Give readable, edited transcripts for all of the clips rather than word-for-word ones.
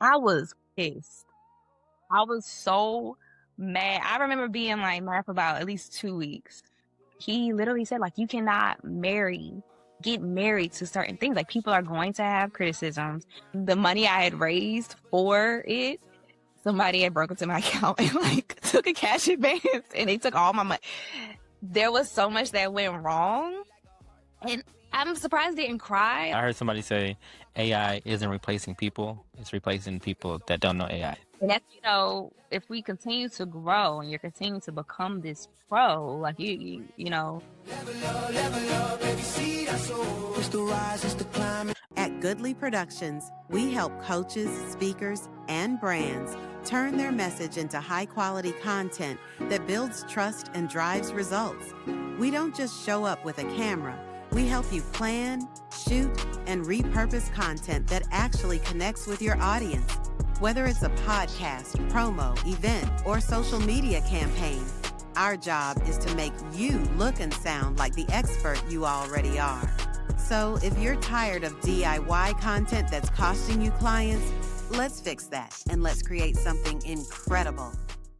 I was pissed. I was so mad. I remember being like mad for about at least 2 weeks. He literally said, like, you cannot get married to certain things. Like, people are going to have criticisms. The money I had raised for it, somebody had broke into my account and like took a cash advance and they took all my money. There was so much that went wrong. And I'm surprised I didn't cry. I heard somebody say AI isn't replacing people; it's replacing people that don't know AI. And that's, if we continue to grow and you're continuing to become this pro, like At Goodley Productions, we help coaches, speakers, and brands turn their message into high-quality content that builds trust and drives results. We don't just show up with a camera. We help you plan, shoot, and repurpose content that actually connects with your audience. Whether it's a podcast, promo, event, or social media campaign, our job is to make you look and sound like the expert you already are. So if you're tired of DIY content that's costing you clients, let's fix that and let's create something incredible.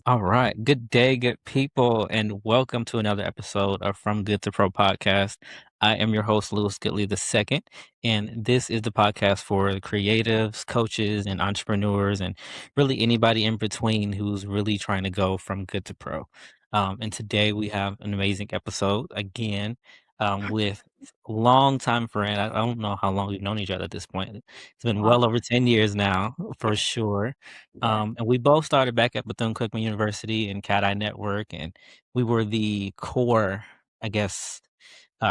All right. Good day, good people, and welcome to another episode of From Good to Pro podcast. I am your host, Lewis Goodley II, and this is the podcast for creatives, coaches, and entrepreneurs, and really anybody in between who's really trying to go from good to pro. And today we have an amazing episode again with longtime friend. I don't know how long we've known each other at this point. It's been well over 10 years now, for sure. And we both started back at Bethune-Cookman University and Cat Eye Network, and we were the core, I guess,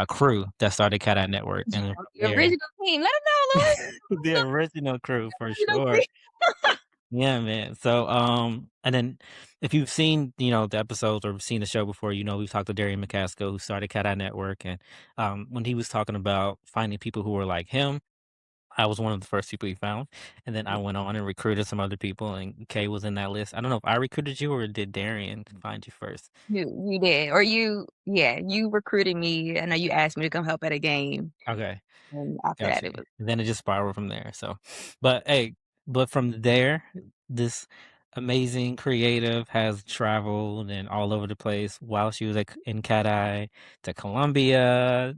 crew that started Cat Eye Network. And from your there, original team. Let them know, Louis. the original crew for Original sure. team. Yeah, man. So, and then if you've seen, the episodes or seen the show before, we've talked to Darian McCaskill, who started Cat Eye Network, and when he was talking about finding people who were like him, I was one of the first people he found, and then I went on and recruited some other people, and Kay was in that list. I don't know if I recruited you or did Darian find you first. You did, or you recruited me. I know you asked me to come help at a game, Okay, and after that, gotcha. it was And then it just spiraled from there. So, but hey, but from there, this amazing creative has traveled and all over the place while she was in Cat Eye to Colombia.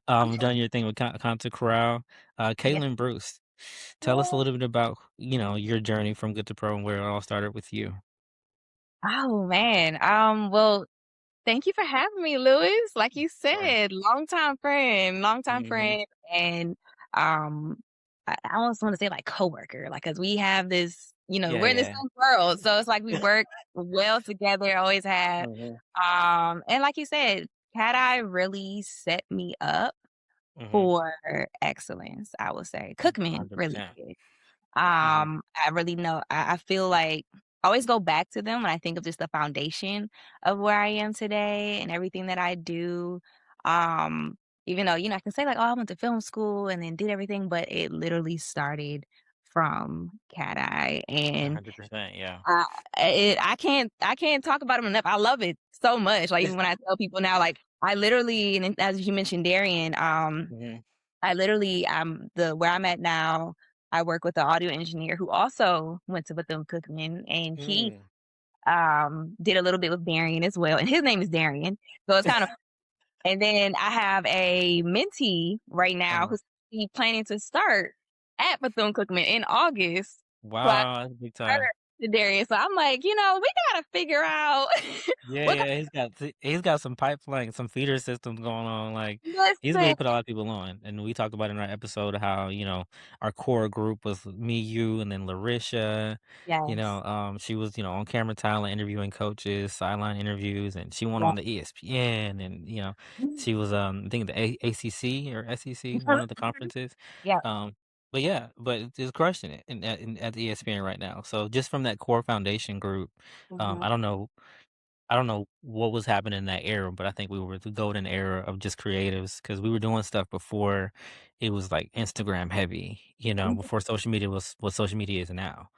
Done your thing with Content Corral. yeah. Kaylyne Bruce, tell us a little bit about your journey from good to pro and where it all started with you. Oh man. Well, thank you for having me, Lewis. Like you Sure. said, longtime Hmm. friend, and um, I almost want to say like coworker, like because we have this, Yeah, we're in the yeah. same world, so it's like we work well together, always have. Hmm. And like you said, Cat Eye really set me up Hmm. for excellence. I would say Cookman really 100%. did. Hmm. I really know. I feel like I always go back to them when I think of just the foundation of where I am today and everything that I do. Um, Even though, I can say like, oh, I went to film school and then did everything, but it literally started from Cat Eye, and 100%. Yeah. I I can't talk about them enough. I love it so much. Like even when I tell people now, like I literally, and as you mentioned, Darian, Hmm. I literally, the where I'm at now, I work with an audio engineer who also went to Bethune-Cookman, and he Mm. did a little bit with Darian as well, and his name is Darian. So it's kind of, and then I have a mentee right now Uh-huh. who's planning to start at Bethune-Cookman in August. So I Wow, that's big time. her to Darian. So I'm like, we gotta figure out Yeah, what kind yeah, he's got some pipeline, some feeder systems going on. Like of he's listen. really put a lot of people on, and we talked about in our episode how our core group was me, you, and then Larisha. Yes. She was on camera talent interviewing coaches, sideline interviews, and she went Yeah. on the ESPN, and she was I think the ACC or SEC, one of the conferences. Yeah. Um, but yeah, but it's crushing it at the ESPN right now. So just from that core foundation group, Mhm. I don't know what was happening in that era, but I think we were the golden era of just creatives because we were doing stuff before it was like Instagram heavy, before social media was what social media is now.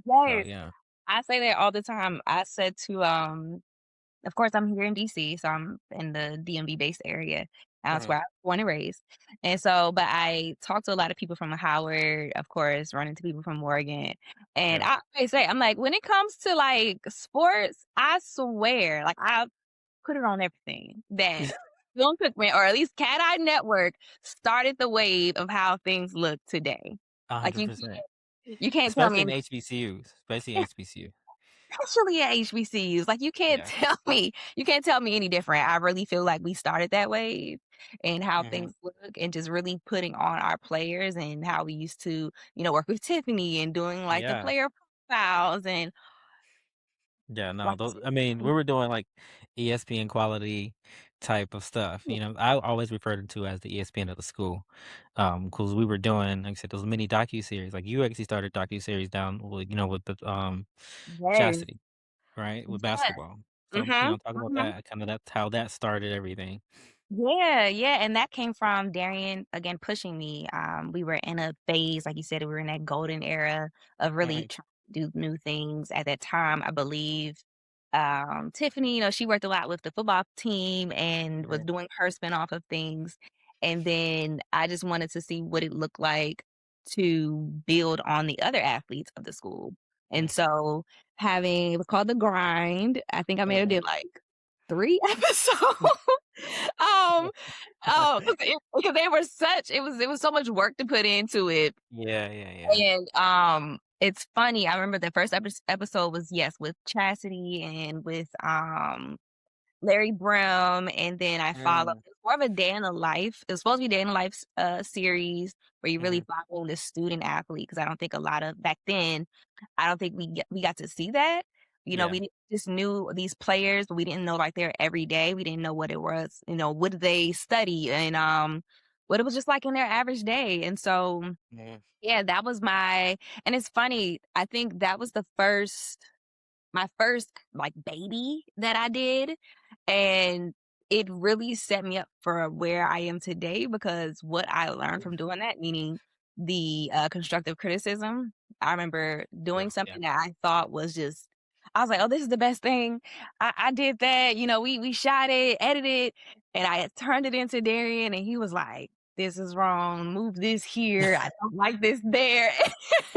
So Yes. yeah. I say that all the time. I said to, of course, I'm here in DC, so I'm in the DMV based area. That's where I was born and raised. And so, but I talked to a lot of people from Howard, of course, run into people from Morgan. And Yeah. I always say, I'm like, when it comes to like sports, I swear, like I put it on everything that Bethune-Cookman, or at least Cat Eye Network, started the wave of how things look today. Like 100%. you can't tell Especially me in HBCUs. Especially in HBCU. especially at HBCUs. Like Yeah. you can't tell me any different. I really feel like we started that wave and how Mhm. things look and just really putting on our players and how we used to, work with Tiffany and doing like the Yeah. player profiles and Yeah, no, like those, I mean, we were doing like ESPN quality type of stuff. I always referred to as the ESPN of the school, because we were doing, like I said, those mini docu-series. Like you actually started docu-series down, with the yes. Chastity, right, with Yes. basketball. So Mhm. talk about Mhm. that. Kind of that's how that started everything. Yeah, yeah, and that came from Darian again pushing me. We were in a phase, like you said, we were in that golden era of really Hmm. trying to do new things. At that time, I believe Tiffany, she worked a lot with the football team and was Hmm. doing her spin-off of things. And then I just wanted to see what it looked like to build on the other athletes of the school. And so it was called The Grind. I think I may have Hmm. did like 3 episodes. Um, oh, because they were it was so much work to put into it. Yeah, yeah, yeah. And, it's funny, I remember the first episode was, yes, with Chastity and with, Larry Brim, and then I followed Mm. it's more of a day in the life. It's supposed to be day in the life, series where you really Hmm. follow the student athlete because I don't think a lot of back then, I don't think we got to see that. Yeah. Just knew these players, but we didn't know like their every day. We didn't know what it was, what did they study and what it was just like in their average day. And so, Hmm. yeah, that was and it's funny. I think that was my first like baby that I did. And it really set me up for where I am today because what I learned from doing that, meaning the constructive criticism. I remember doing True. Yeah. something that I thought was I was like, oh, this is the best thing. I did that. We shot it, edited, and I turned it into Darian, and he was like, this is wrong. Move this here. I don't like this there.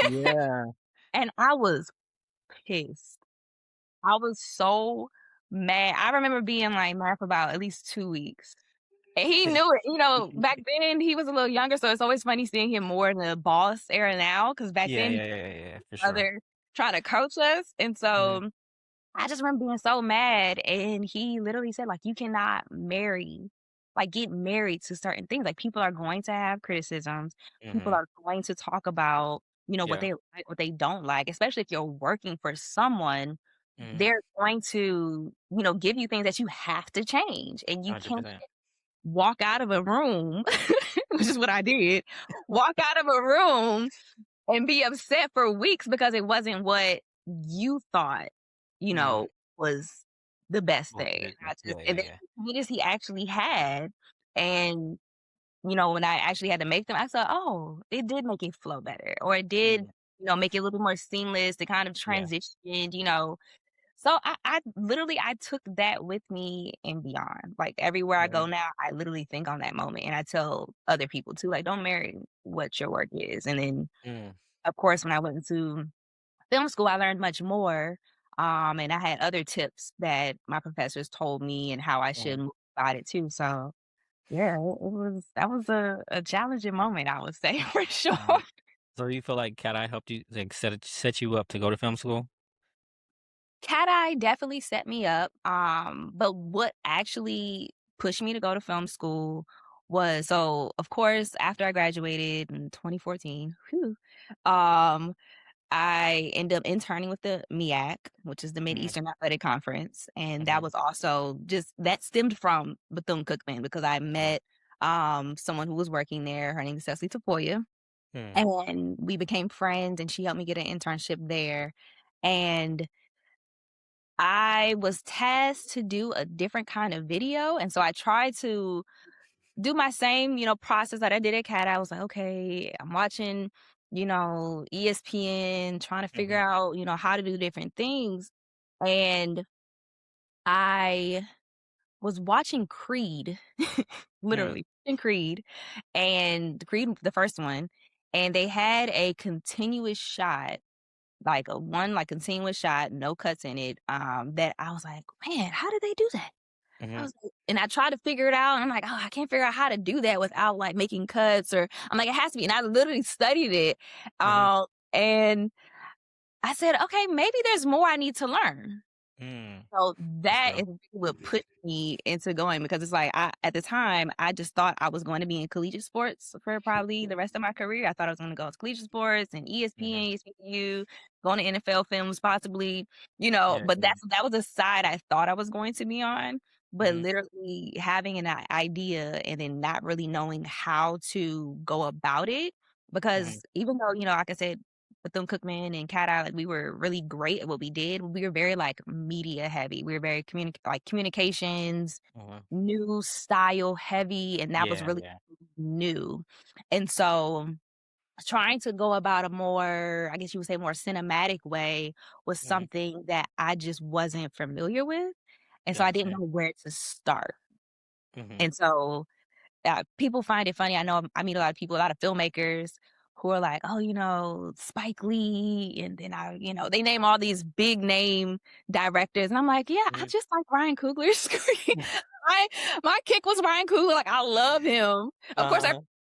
Yeah. And I was pissed. I was so mad. I remember being like mad for about at least 2 weeks. And he knew it. Back then he was a little younger, so it's always funny seeing him more in the boss era now. Because back Yeah, then yeah, he yeah, yeah, yeah, for was sure. other trying to coach us. And Hmm. so I just remember being so mad. And he literally said, like, you cannot get married to certain things. Like people are going to have criticisms. People Hmm. are going to talk about, what Yeah. they like, what they don't like, especially if you're working for someone Hmm. they're going to, give you things that you have to change. And you can't 100%. walk out of a room, which is what I did, walk out of a room and be upset for weeks because it wasn't what you thought, you Hmm. know, was the best Most thing. vision. Yeah, And yeah, then yeah. he actually had. And, when I actually had to make them, I said, oh, it did make it flow better. Or it did, Mhm. make it a little bit more seamless. The kind of Yeah. transitioned. So I literally I took that with me and beyond. Like everywhere I go Mhm. now, I literally think on that moment and I tell other people too, like, don't marry what your work is. And then Mm. of course when I went into film school, I learned much more. And I had other tips that my professors told me and how I should Mhm. move about it too. So yeah, that was a challenging moment, I would say for sure. Mhm. So you feel like Cat Eye helped you, like, set you up to go to film school? Cat Eye definitely set me up. But what actually pushed me to go to film school was so of course after I graduated in 2014, um, I ended up interning with the MEAC, which is the Mhm. Mid-Eastern Athletic Conference, and that Mhm. was also just that stemmed from Bethune-Cookman because I Right. met someone who was working there. Her name is Cecily Tapoya, Mm. and we became friends, and she helped me get an internship there. And I was tasked to do a different kind of video, and so I tried to do my same, process that I did at CAT. I was like, "Okay, I'm watching, ESPN, trying to figure Mhm. out, how to do different things." And I was watching Creed literally in Creed, and Creed, the first one, and they had a continuous shot, like a one like continuous shot, no cuts in it. That I was like, man, how did they do that? I was like, and I tried to figure it out, and I'm like, oh, I can't figure out how to do that without like making cuts, or I'm like, it has to be. And I literally studied it, and I said, okay, maybe there's more I need to learn. So that is what put me into going, because it's like at the time I just thought I was going to be in collegiate sports for probably the rest of my career. I thought I was going to go to collegiate sports and ESPN, HBCU, going to NFL films possibly, but that was a side I thought I was going to be on. But literally having an idea and then not really knowing how to go about it, because even though, like I said, Bethune-Cookman and Cat Eye, like we were really great at what we did. We were very like media heavy. We were very communications, news style heavy, and that was really new. And so trying to go about a more, I guess you would say, more cinematic way was something that I just wasn't familiar with. And so I didn't know where to start. And so people find it funny. I know I meet a lot of people, a lot of filmmakers who are like, oh, Spike Lee. And then they name all these big name directors. And I'm like, yeah, I just like Ryan Coogler's screen. My kick was Ryan Coogler. Like, I love him. Of course,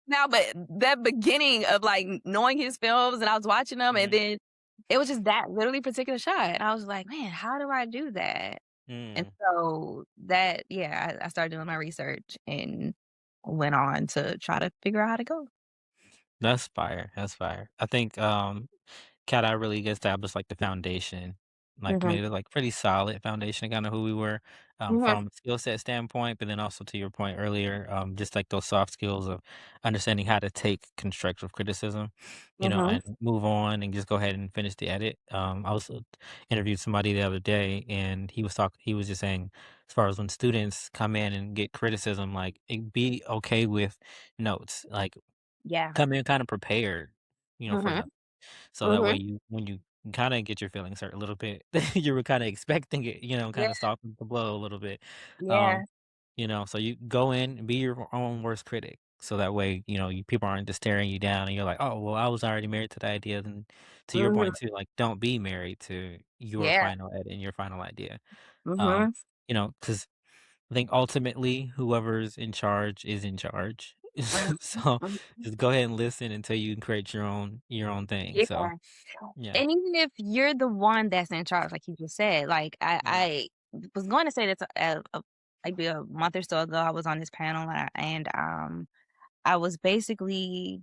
now, but that beginning of like knowing his films, and I was watching them, and then it was just that literally particular shot. And I was like, man, how do I do that? And so that, I started doing my research and went on to try to figure out how to go. That's fire. That's fire. I think Cat Eye really established like the foundation, like Mhm. made it like pretty solid foundation, kind of who we were Mhm. from a skill set standpoint, but then also to your point earlier, just like those soft skills of understanding how to take constructive criticism, Mhm. and move on and just go ahead and finish the edit. I was interviewed somebody the other day, and he was just saying, as far as when students come in and get criticism, like be okay with notes, like Yeah. come in kind of prepared, for Mhm. notes. So that way Mhm. when you kinda get your feelings hurt a little bit, you were kinda expecting it, Yeah. kinda soften the blow a little bit. Yeah. Um, so you go in and be your own worst critic. So that way, people aren't just staring you down and you're like, "Oh, well, I was already married to the idea." Then to your Mhm. point too, like, don't be married to your Yeah. final edit and your final idea. Um, Mhm. 'Cause I think ultimately whoever's in charge is in charge. Mhm. So Mhm. just go ahead and listen until you can create your own thing. Yeah. So, yeah. And even if you're the one that's in charge, like you just said, like I was going to say this maybe a month or so ago, I was on this panel, and I was basically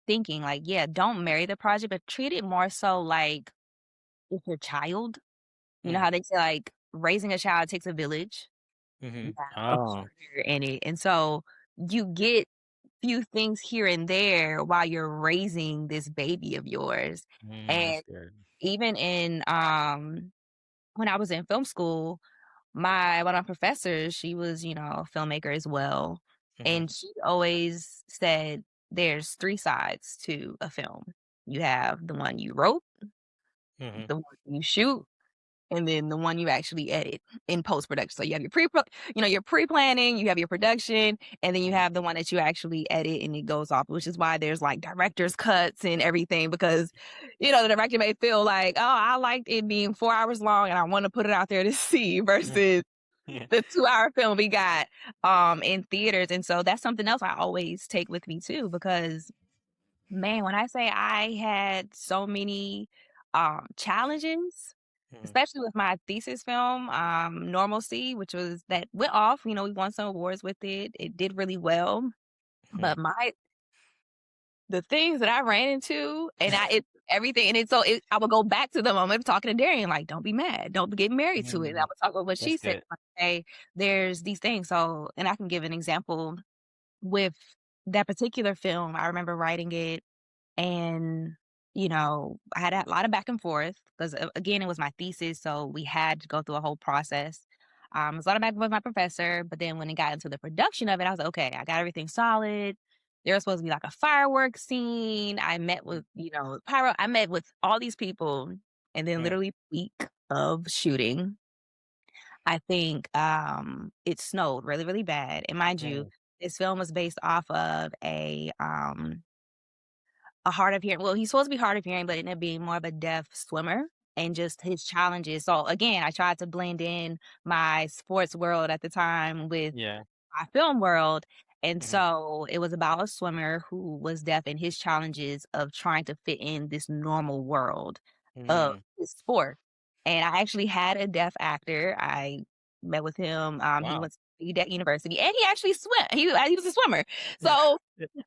thinking like, yeah, don't marry the project, but treat it more so like it's your child. You know Mm, how they say like raising a child takes a village. You mhm. have a Oh, partner in it, and so you get few things here and there while you're raising this baby of yours. that's And good. even in when I was in film school, one of my professors, she was, a filmmaker as well. Mhm, And she always said there's three sides to a film. You have the one you wrote, mhm, the one you shoot, and then the one you actually edit in post production. So you have your pre-planning, you have your production, and then you mhm, have the one that you actually edit and it goes off, which is why there's like director's cuts and everything, because the director may feel like, oh, I liked it being 4 hours long and I want to put it out there to see mhm. versus Yeah. the 2 hour film we got in theaters. And so that's something else I always take with me too, because man, when I say I had so many challenges, Mhm, especially with my thesis film, Normalcy, which was that went off, we won some awards with it. It did really well. mhm, But the things that I ran into, and it's everything, and I would go back to them. I'm talking to Darian, like, don't be mad, don't get married to it. And I would talk about what that's she said, good. like, hey, there's these things. So, and I can give an example with that particular film. I remember writing it, and, I had a lot of back and forth because, again, it was my thesis. So we had to go through a whole process. It was a lot of back and forth with my professor. But then when it got into the production of it, I was like, okay, I got everything solid. There was supposed to be like a fireworks scene. I met with, pyro. I met with all these people. And then Mm, literally week of shooting, I think it snowed really, really bad. And mind you, mm, this film was based off of a hard of hearing. Well, he's supposed to be hard of hearing, but ended up being more of a deaf swimmer and just his challenges. So again, I tried to blend in my sports world at the time with Yeah. my film world. And Mhm. so it was about a swimmer who was deaf and his challenges of trying to fit in this normal world of Mhm. his sport. And I actually had a deaf actor. I met with him. He Wow. went to UDEC University and he actually swam. He was a swimmer. So I was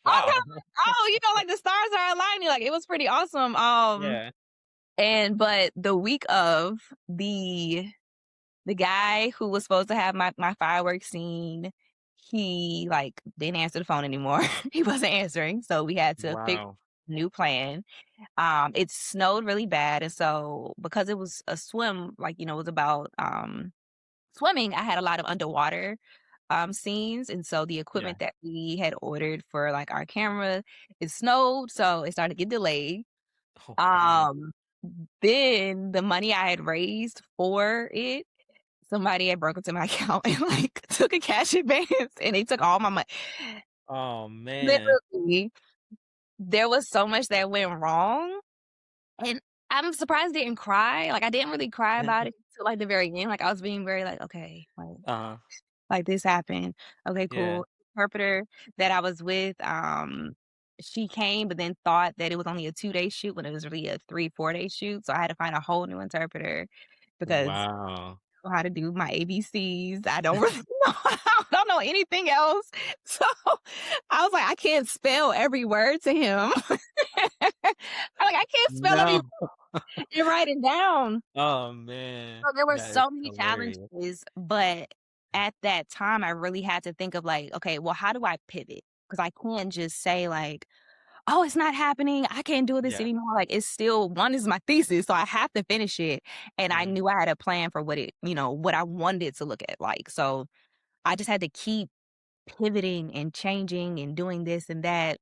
Wow. kind of like, oh, like the stars are aligning. Like it was pretty awesome. Yeah. But the week of the guy who was supposed to have my fireworks scene, he like didn't answer the phone anymore. He wasn't answering. So we had to figure Wow. a new plan. It snowed really bad. And so because it was a swim, like, it was about swimming, I had a lot of underwater scenes. And so the Yeah. equipment that we had ordered for like our camera, it snowed, so it started to get delayed. Oh, man. Um then the money I had raised for it, somebody had broke into my account and like took a cash advance and they took all my money. Oh, man. Literally, there was so much that went wrong. And I'm surprised I didn't cry. Like I didn't really cry about it till like the very end. Like I was being very like, okay, Uh-huh. like this happened. Okay, Yeah. cool. Interpreter that I was with, she came but then thought that it was only a 2-day shoot when it was really a 3-4-day shoot. So I had to find a whole new interpreter because Wow. I don't know how to do my ABCs. I don't really know. I don't know anything else. So I was like, I can't spell every word to him. I can't spell every No. word and write it down. Oh, man. So there were That is so many hilarious. challenges, but at that time, I really had to think of like, okay, well, how do I pivot? Because I can't just say like, oh, it's not happening. I can't do this Yeah. anymore. Like it's still one is my thesis, so I have to finish it. And I Mhm. knew I had a plan for what I wanted it to look at like. So I just had to keep pivoting and changing and doing this and that.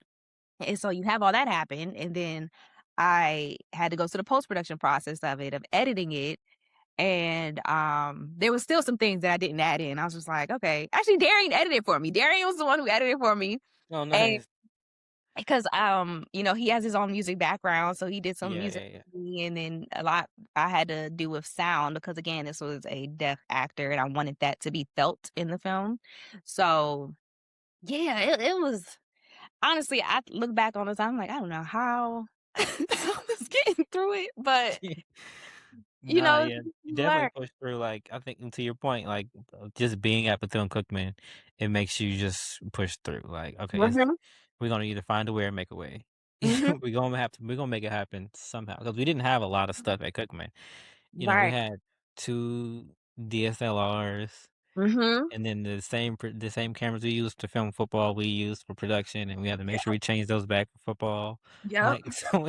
And so you have all that happen, and then I had to go through the post-production process of it, of editing it. And there was still some things that I didn't add in. I was just like, okay. Actually, Darian edited it for me. Darian was the one who edited it for me. Oh, And nice. because he has his own music background, so he did some Yeah, music yeah, yeah. for me, and then a lot I had to do with sound because again, this was a deaf actor and I wanted that to be felt in the film. So yeah, it was honestly, I look back on this, I'm like, I don't know how I was getting through it, but Nah, yeah, you you definitely learn. push through, like, I think and to your point, like, just being at Bethune-Cookman, it makes you just push through, like, okay, Mhm. we're gonna either find a way or make a way. Mhm. We're gonna make it happen somehow because we didn't have a lot of stuff at Cookman. We Right. had 2 DSLRs, Mhm. and then the same cameras we used to film football, we used for production, and we had to make sure we changed those back for football. Yep. Like, so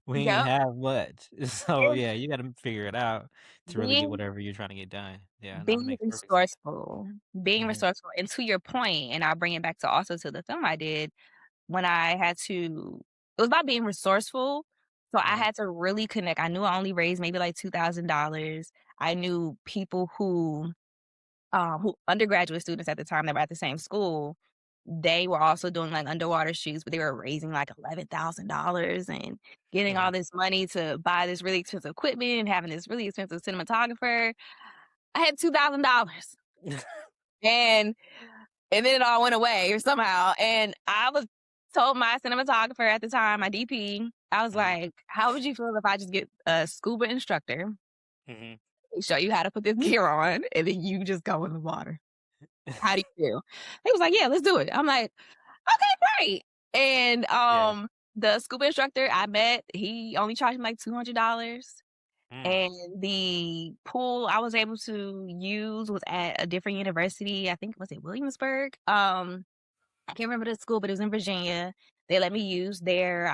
we ain't Yep. have much. So, It's yeah, you gotta figure it out to really get being whatever you're trying to get done. Yeah, no, that being makes perfect sense. resourceful, being Mhm, resourceful, and to your point, and I'll bring it back to also to the film I did when I had to. It was about being resourceful, so I mhm, had to really connect. I knew I only raised maybe like $2,000. I knew people who undergraduate students at the time that were at the same school. They were also doing like underwater shoots, but they were raising like $11,000 and getting mhm. all this money to buy this really expensive equipment and having this really expensive cinematographer. I had $2,000 and then it all went away or somehow. And I was told my cinematographer at the time, my DP, I was Mhm, like, how would you feel if I just get a scuba instructor, mhm. show you how to put this gear on, and then you just go in the water? How do you feel? He was like, yeah, let's do it. I'm like, okay, great. And Yeah. the scuba instructor I met, he only charged me like $200. Mm, And the pool I was able to use was at a different university. I think was it Williamsburg? I can't remember the school, but it was in Virginia. They let me use their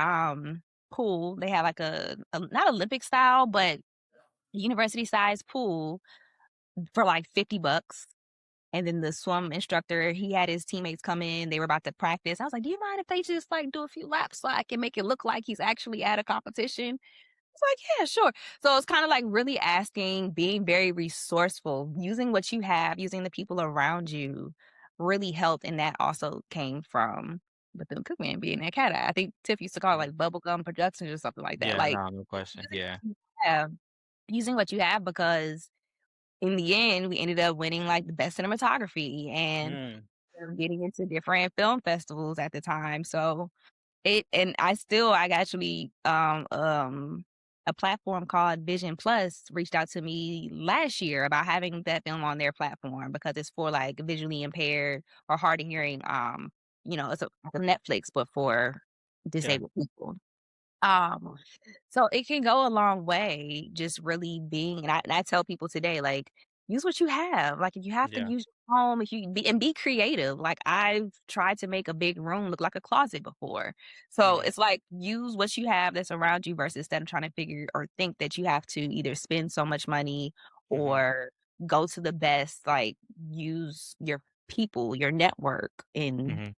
pool. They have like a not Olympic style, but university size pool for like $50. And then the swim instructor, he had his teammates come in. They were about to practice. I was like, do you mind if they just like do a few laps so I can make it look like he's actually at a competition? It's like, yeah, sure. So it's kind of like really asking, being very resourceful, using what you have, using the people around you, really helped, and that also came from Bethune-Cookman being that cat. I think Tiff used to call it like bubblegum productions or something like that. Yeah, Like, no, no question. Yeah. have using what you have because in the end, we ended up winning like the best cinematography and Mm, getting into different film festivals at the time. So I actually a platform called Vision Plus reached out to me last year about having that film on their platform because it's for like visually impaired or hard of hearing. It's like a Netflix but for yeah. disabled people. Um, so it can go a long way just really being and I tell people today, like, use what you have. Like if you have to Yeah. use your home, if you be creative. Like I've tried to make a big room look like a closet before. So Mm-hmm. it's like use what you have that's around you versus instead of trying to figure or think that you have to either spend so much money Mm-hmm. or go to the best, like use your people, your network and Mm-hmm.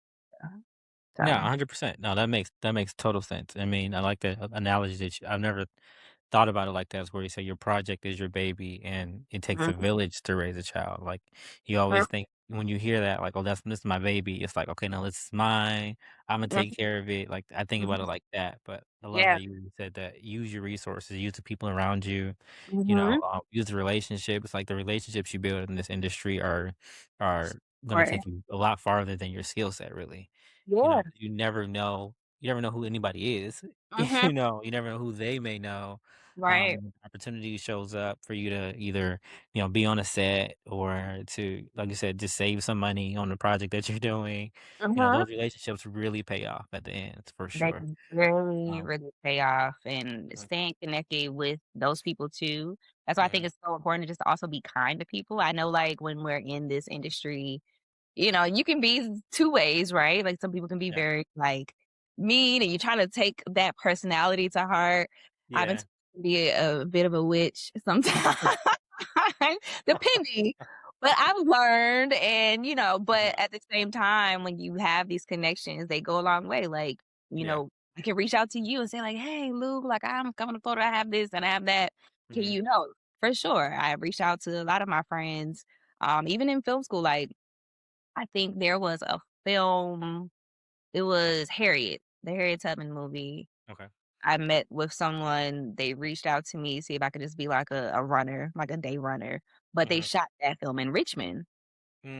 Yeah, so 100%. No, that makes total sense. I mean, I like the analogy I've never thought about it like that. Is where you say your project is your baby, and it takes a mhm, village to raise a child. Like you always think when you hear that, like, oh, this is my baby. It's like, okay, no, this is mine. I'm gonna take care of it. Like I think about it mhm, like that. But I love how yeah. you said that. Use your resources. Use the people around you. Mhm. Use the relationships. Like the relationships you build in this industry are gonna Right. take you a lot farther than your skill set, really. Yeah. You never know who anybody is. Mhm. You never know who they may know. Right. When opportunity shows up for you to either, be on a set or to, like you said, just save some money on the project that you're doing. Mhm. Those relationships really pay off at the end for They sure. can really, Um, really pay off and mm, staying connected with those people too. That's why I think mhm. it's so important to just also be kind to people. I know like when we're in this industry, you can be 2 ways, right? Like some people can be Yeah. very like mean and you try to take that personality to heart. I've been Yeah. told to be a bit of a witch sometimes, depending. But I've learned but Mhm. at the same time, when you have these connections, they go a long way. Like, Yeah. I can reach out to you and say, like, hey, Luke, like I'm coming to Florida, I have this and I have that. Can Mhm. you know? For sure. I reached out to a lot of my friends, even in film school, like I think there was a film, it was Harriet, the Harriet Tubman movie. Okay. I met with someone, they reached out to me, see if I could just be like a runner, like a day runner, but they Mhm. shot that film in Richmond,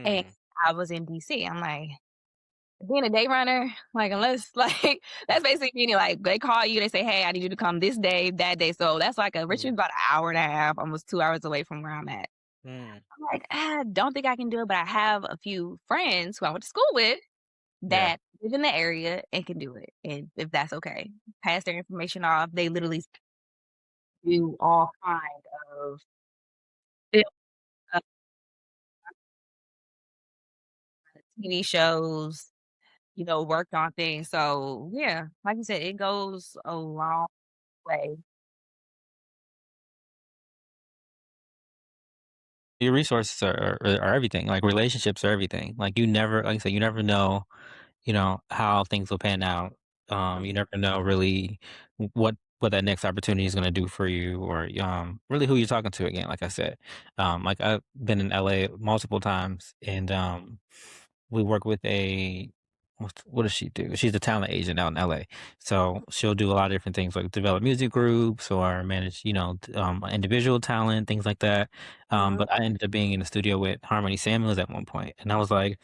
and Mm. I was in DC. I'm like, being a day runner, like, unless like, that's basically meaning, like, they call you, they say, "Hey, I need you to come this day, that day," so that's like Mhm. Richmond's about an hour and a half, almost 2 hours away from where I'm at. Mm. I'm like, don't think I can do it," but I have a few friends who I went to school with Yeah. that live in the area and can do it, and if that's okay. Pass their information off. They literally do all kind of film, uh, TV shows, worked on things. So yeah, like you said, it goes a long way. Your resources are everything. Like relationships are everything. Like you never, like I said, you never know how things will pan out. You never know really what that next opportunity is going to do for you, or really who you're talking to again. Like I said, like I've been in LA multiple times, and we work with what does she do? She's a talent agent out in LA. So she'll do a lot of different things like develop music groups or manage, individual talent, things like that. Mhm. But I ended up being in the studio with Harmony Samuels at one point, and I was like,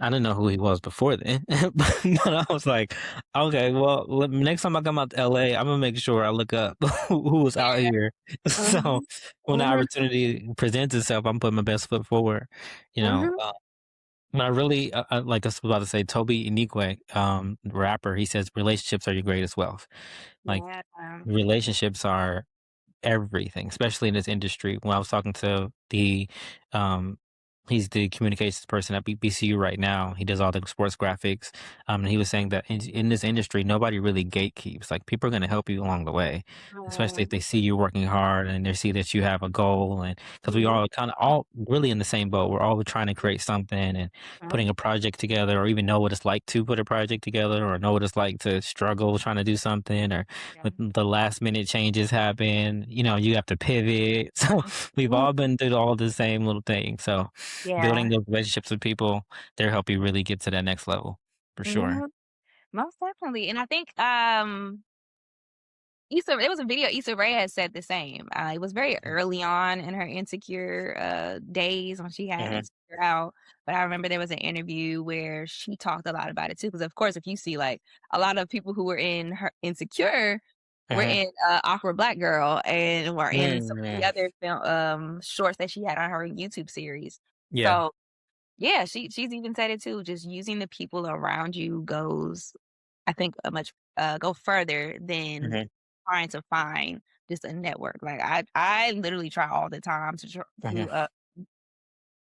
I didn't know who he was before then, but I was like, okay, well, next time I come out to LA, I'm gonna make sure I look up who was out here. So Mhm. when the Mhm. opportunity presents itself, I'm putting my best foot forward. You know, Mhm. but I really like I was about to say, Toby Inique, rapper. He says relationships are your greatest wealth. Like Yeah. relationships are everything, especially in this industry. When I was talking to um, he's the communications person at BCU right now. He does all the sports graphics. And he was saying that in this industry, nobody really gatekeeps. Like people are going to help you along the way, especially if Mhm. they see you working hard and they see that you have a goal. And because we Mhm. all kind of all really in the same boat, we're all trying to create something and Mhm. putting a project together, or even know what it's like to put a project together, or know what it's like to struggle trying to do something, or Yeah. when the last minute changes happen, you have to pivot. So we've Mhm. all been through all the same little things. So building Yeah. those relationships with people, they'll help you really get to that next level for sure. Mhm. Most definitely. And I think it was a video Issa Rae had said the same. It was very early on in her Insecure days when she had Mhm, Insecure out. But I remember there was an interview where she talked a lot about it too. Because of course, if you see like a lot of people who were in her Insecure were mhm, in Awkward Black Girl and were in some of the mhm. other film shorts that she had on her YouTube series. Yeah. So yeah, she's even said it too. Just using the people around you goes, I think, a much go further than Mhm, trying to find just a network. Like I literally try all the time mhm,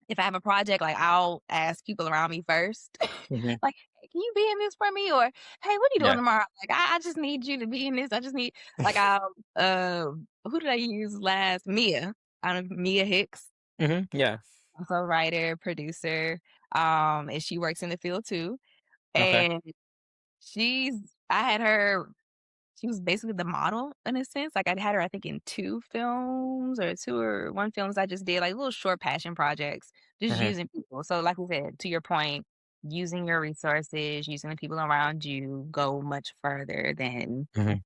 if I have a project, like I'll ask people around me first, mhm. like, hey, can you be in this for me? Or hey, what are you doing Yeah. tomorrow? Like I just need you to be in this. I just need like who did I use last? Mia. I don't know, Mia Hicks, Mhm, yeah. also a writer, producer. And she works in the field too. Okay. And she's I had her she was basically the model in a sense. Like I had her, I think, in 2 films or 2 or 1 films I just did, like little short passion projects, just Mhm, using people. So like we said, to your point, using your resources, using the people around you go much further than mhm.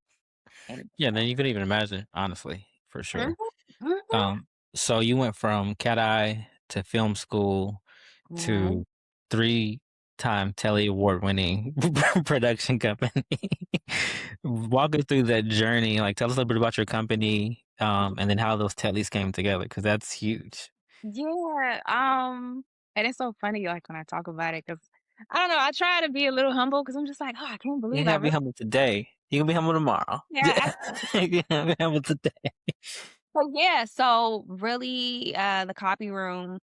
anything Yeah, then else. you could even imagine, honestly, for Mhm, sure. mhm, So you went from Cat Eye to film school mhm. to 3-time Telly Award winning production company. Walk us through that journey. Like, tell us a little bit about your company, and then how those Tellys came together, because that's huge. Yeah, and it's so funny, like, when I talk about it, because I don't know, I try to be a little humble because 'cause I'm just like, "Oh, I can't You believe I can't be really." humble today. You can be humble tomorrow. Yeah, You can't be humble today. but yeah, so really, the Kopi Room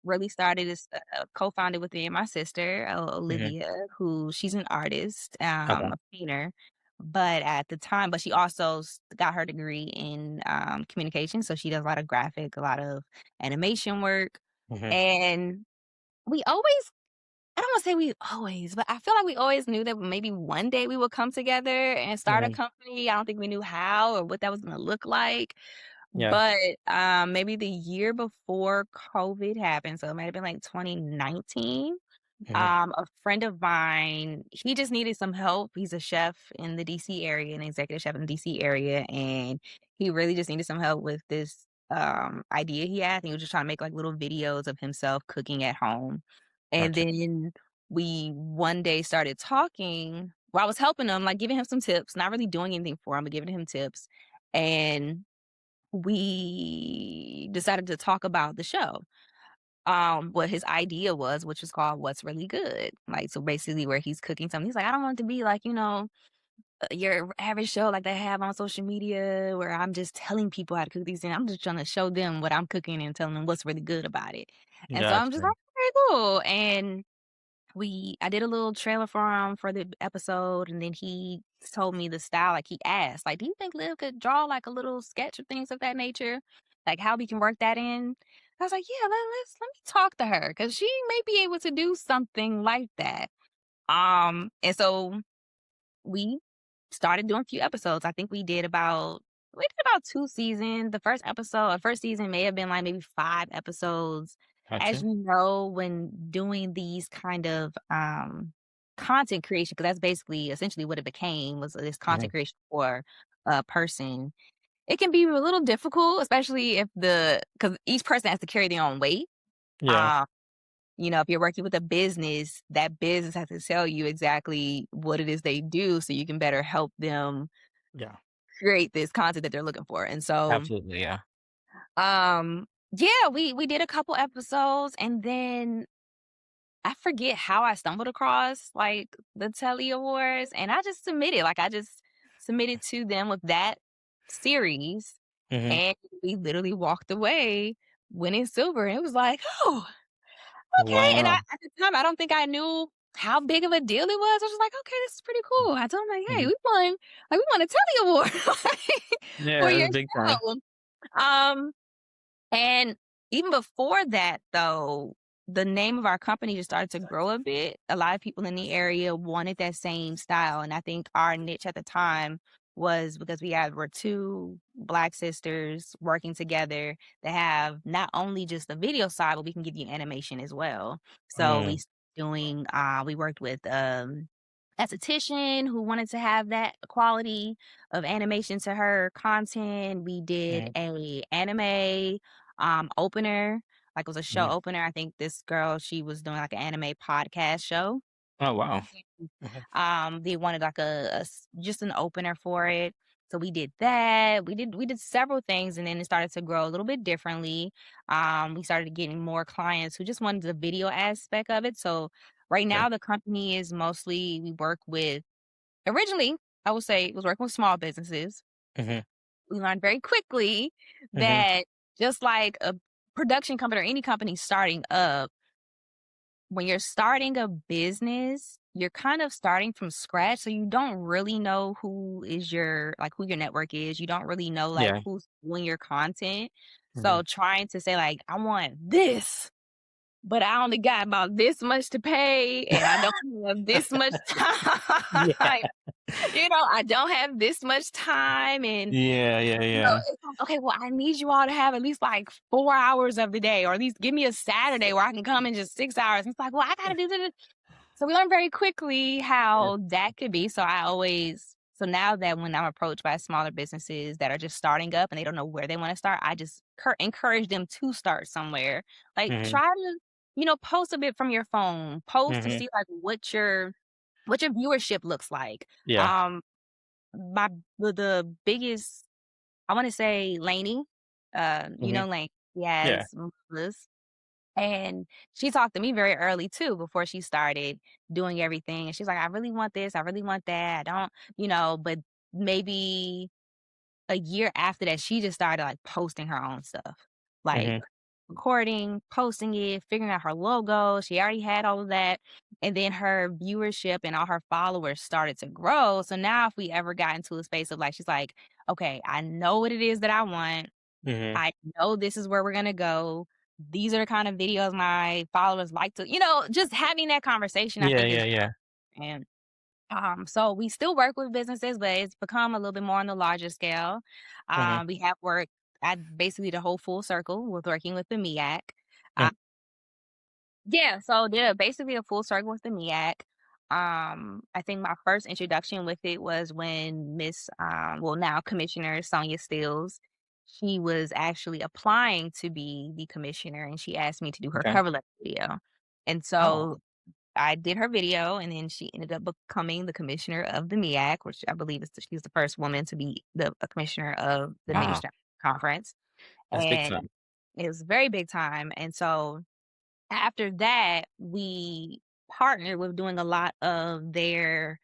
really started as co-founded with me and my sister, Mhm. Olivia, who she's an artist, Okay. a painter, but at the time, but she also got her degree in communication, so she does a lot of graphic, a lot of animation work, Mhm. and we always. I don't want to say we always, but I feel like we always knew that maybe one day we would come together and start a Mhm. company. I don't think we knew how or what that was going to look like. Yeah. But, maybe the year before COVID happened, so it might have been, like, 2019, Mhm. a friend of mine, he just needed some help. He's a chef in the DC area, an executive chef in the DC area, and he really just needed some help with this, idea he had. He was just trying to make, like, little videos of himself cooking at home. And Gotcha. then we one day started talking well, I was helping him, like, giving him some tips, not really doing anything for him, but giving him tips, and we decided to talk about the show. What his idea was, which was called What's Really Good. Like, so basically where he's cooking something. He's like, I don't want it to be like, your average show like they have on social media where I'm just telling people how to cook these things. I'm just trying to show them what I'm cooking and telling them what's really good about it. And so I'm just Gotcha. like, very cool. And I did a little trailer for him for the episode, and then he told me the style. Like he asked, like, "Do you think Liv could draw like a little sketch of things of that nature, like how we can work that in?" I was like, "Yeah, let me talk to her because she may be able to do something like that." And so we started doing a few episodes. I think we did about 2 seasons. First season may have been like maybe 5 episodes. As Gotcha. you know, when doing these kind of content creation, because that's basically essentially what it became was this Mhm. content creation for a person. It can be a little difficult, especially if because each person has to carry their own weight. Yeah. Um, if you're working with a business, that business has to tell you exactly what it is they do so you can better help them Yeah. create this content that they're looking for. And so, Absolutely. Yeah. yeah, we did a couple episodes and then I forget how I stumbled across like the Telly Awards and I just submitted to them with that series Mhm. and we literally walked away winning silver. And it was like, oh, okay, and Wow. at the time, I don't think I knew how big of a deal it was. I was just like, "Okay, this is pretty cool." I told him like, "Hey, Mhm. we won a Telly Award like, for Yeah, your it's big time. show." Um, and even before that, though, the name of our company just started to grow a bit. A lot of people in the area wanted that same style, and I think our niche at the time was because we're two Black sisters working together that have not only just the video side, but we can give you animation as well. So we worked with esthetician who wanted to have that quality of animation to her content. We did a anime opener, like it was a show opener. I think this girl, she was doing like an anime podcast show. Oh, wow. They wanted like just an opener for it. So we did that. We did several things, and then it started to grow a little bit differently. We started getting more clients who just wanted the video aspect of it. So right now the company is mostly, we work with, originally I would say, was working with small businesses. Mhm. We learned very quickly that just like a production company or any company starting up, when you're starting a business, you're kind of starting from scratch. So you don't really know who your network is. You don't really know like Yeah. who's doing your content. So trying to say like, I want this, but I only got about this much to pay and I don't have this much time. Yeah. I don't have this much time and Yeah. it's like, okay, well, I need you all to have at least like 4 hours of the day, or at least give me a Saturday where I can come in just 6 hours. And it's like, well, I gotta do this. So we learned very quickly how that could be. So now that when I'm approached by smaller businesses that are just starting up and they don't know where they want to start, I just encourage them to start somewhere. Like try to, post a bit from your phone, post to see like what your viewership looks like. Yeah. The biggest, I want to say Lainey, Lainey, she Yeah. has Melissa, and she talked to me very early too before she started doing everything. And she's like, I really want this, I really want that. I don't, but maybe a year after that, she just started like posting her own stuff, like recording, posting it, figuring out her logo. She already had all of that. And then her viewership and all her followers started to grow. So now if we ever got into a space of like, she's like, okay, I know what it is that I want. I know this is where we're going to go. These are the kind of videos my followers like to, just having that conversation, I think is, Yeah. and so we still work with businesses, but it's become a little bit more on the larger scale. We have worked at basically the whole full circle with working with the MEAC. So basically a full circle with the MEAC. I think my first introduction with it was when now Commissioner Sonia Stills, she was actually applying to be the commissioner, and she asked me to do her cover letter video. And so I did her video, and then she ended up becoming the commissioner of the MEAC, which I believe she's the first woman to be a commissioner of the Wow. Minister Conference. That's big And time. it was very big time. And so after that, we partnered with doing a lot of their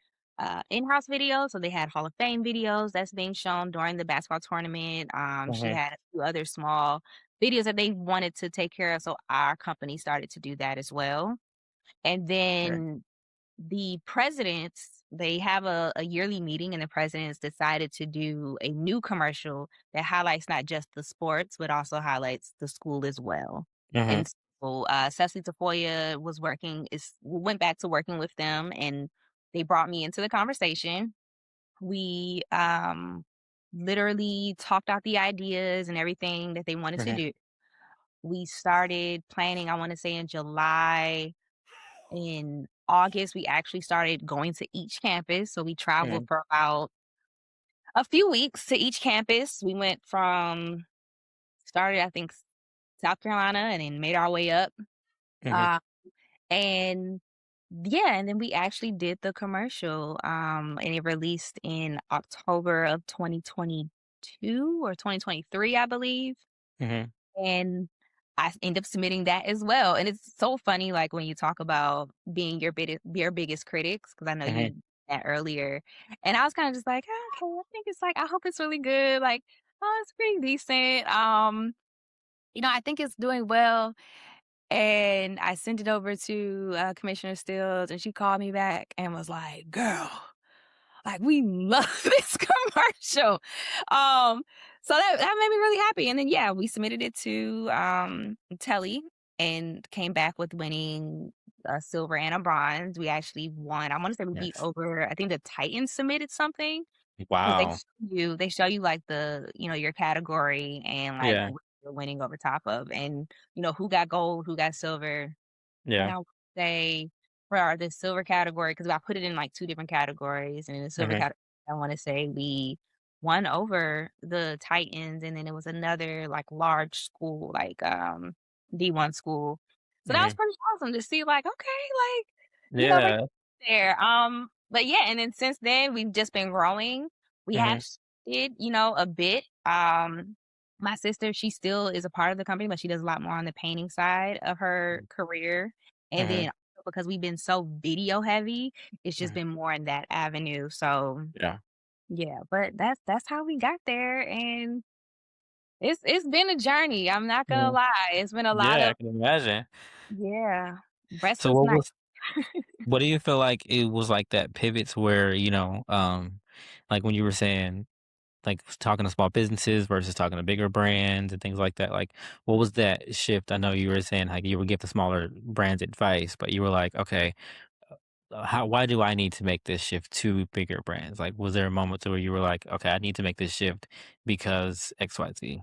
in-house videos. So they had Hall of Fame videos that's being shown during the basketball tournament. She had a few other small videos that they wanted to take care of. So our company started to do that as well. And then the presidents, they have a yearly meeting, and the presidents decided to do a new commercial that highlights not just the sports, but also highlights the school as well. And so Cecily Tafoya went back to working with them, and they brought me into the conversation. We literally talked out the ideas and everything that they wanted to do. We started planning, I want to say in July. In August, we actually started going to each campus. So we traveled for about a few weeks to each campus. We started, I think, South Carolina, and then made our way up. And and then we actually did the commercial, and it released in October of 2022 or 2023, I believe. And I ended up submitting that as well. And it's so funny, like when you talk about being your biggest critics, because I know you did that earlier. And I was kind of just like, okay, I think it's like, I hope it's really good. Like, oh, it's pretty decent. I think it's doing well. And I sent it over to Commissioner Stills, and she called me back and was like, girl, like, we love this commercial. So that made me really happy. And then, we submitted it to Telly and came back with winning a silver and a bronze. We actually won. I want to say we beat over, I think the Titans submitted something. 'Cause Wow. they show you, like, your category and, like, Yeah. what you're winning over top of and, who got gold, who got silver. And Yeah. I would say for the silver category, because I put it in, like, 2 different categories, and in the silver Mhm. category, I wanna say we won over the Titans, and then it was another, like, large school, like, D1 school. So that was Mhm. pretty awesome to see, like, okay, like, we're Yeah. there. But yeah, and then since then, we've just been growing. We have Mhm. shifted, a bit. My sister, she still is a part of the company, but she does a lot more on the painting side of her career. And then Mhm. also because we've been so video heavy, it's just Mhm. been more in that avenue. So Yeah. yeah, but that's how we got there. And it's been a journey. I'm not gonna Mhm. lie. It's been a lot Yeah, I of can imagine. yeah. So Restless night. what do you feel like it was like that pivots where, like when you were saying, like talking to small businesses versus talking to bigger brands and things like that, like what was that shift? I know you were saying like you would give the smaller brands advice, but you were like, okay, why do I need to make this shift to bigger brands? Like, was there a moment to where you were like, okay, I need to make this shift because XYZ?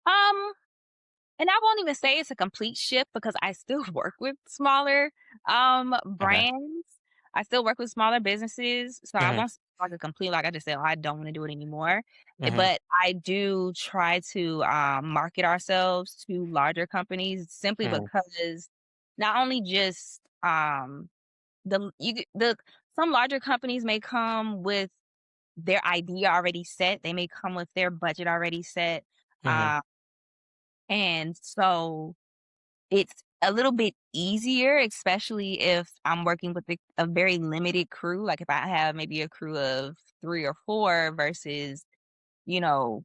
Um And I won't even say it's a complete shift because I still work with smaller, Okay. brands. I still work with smaller businesses, so I Mhm. won't say like a complete like I just said, "Oh, I don't wanna do it anymore." Mhm. But I do try to, market ourselves to larger companies simply Mhm. because not only just, the some larger companies may come with their idea already set, they may come with their budget already set, Mhm. and so it's a little bit easier, especially if I'm working with a very limited crew, like, if I have maybe a crew of 3 or 4 versus, you know,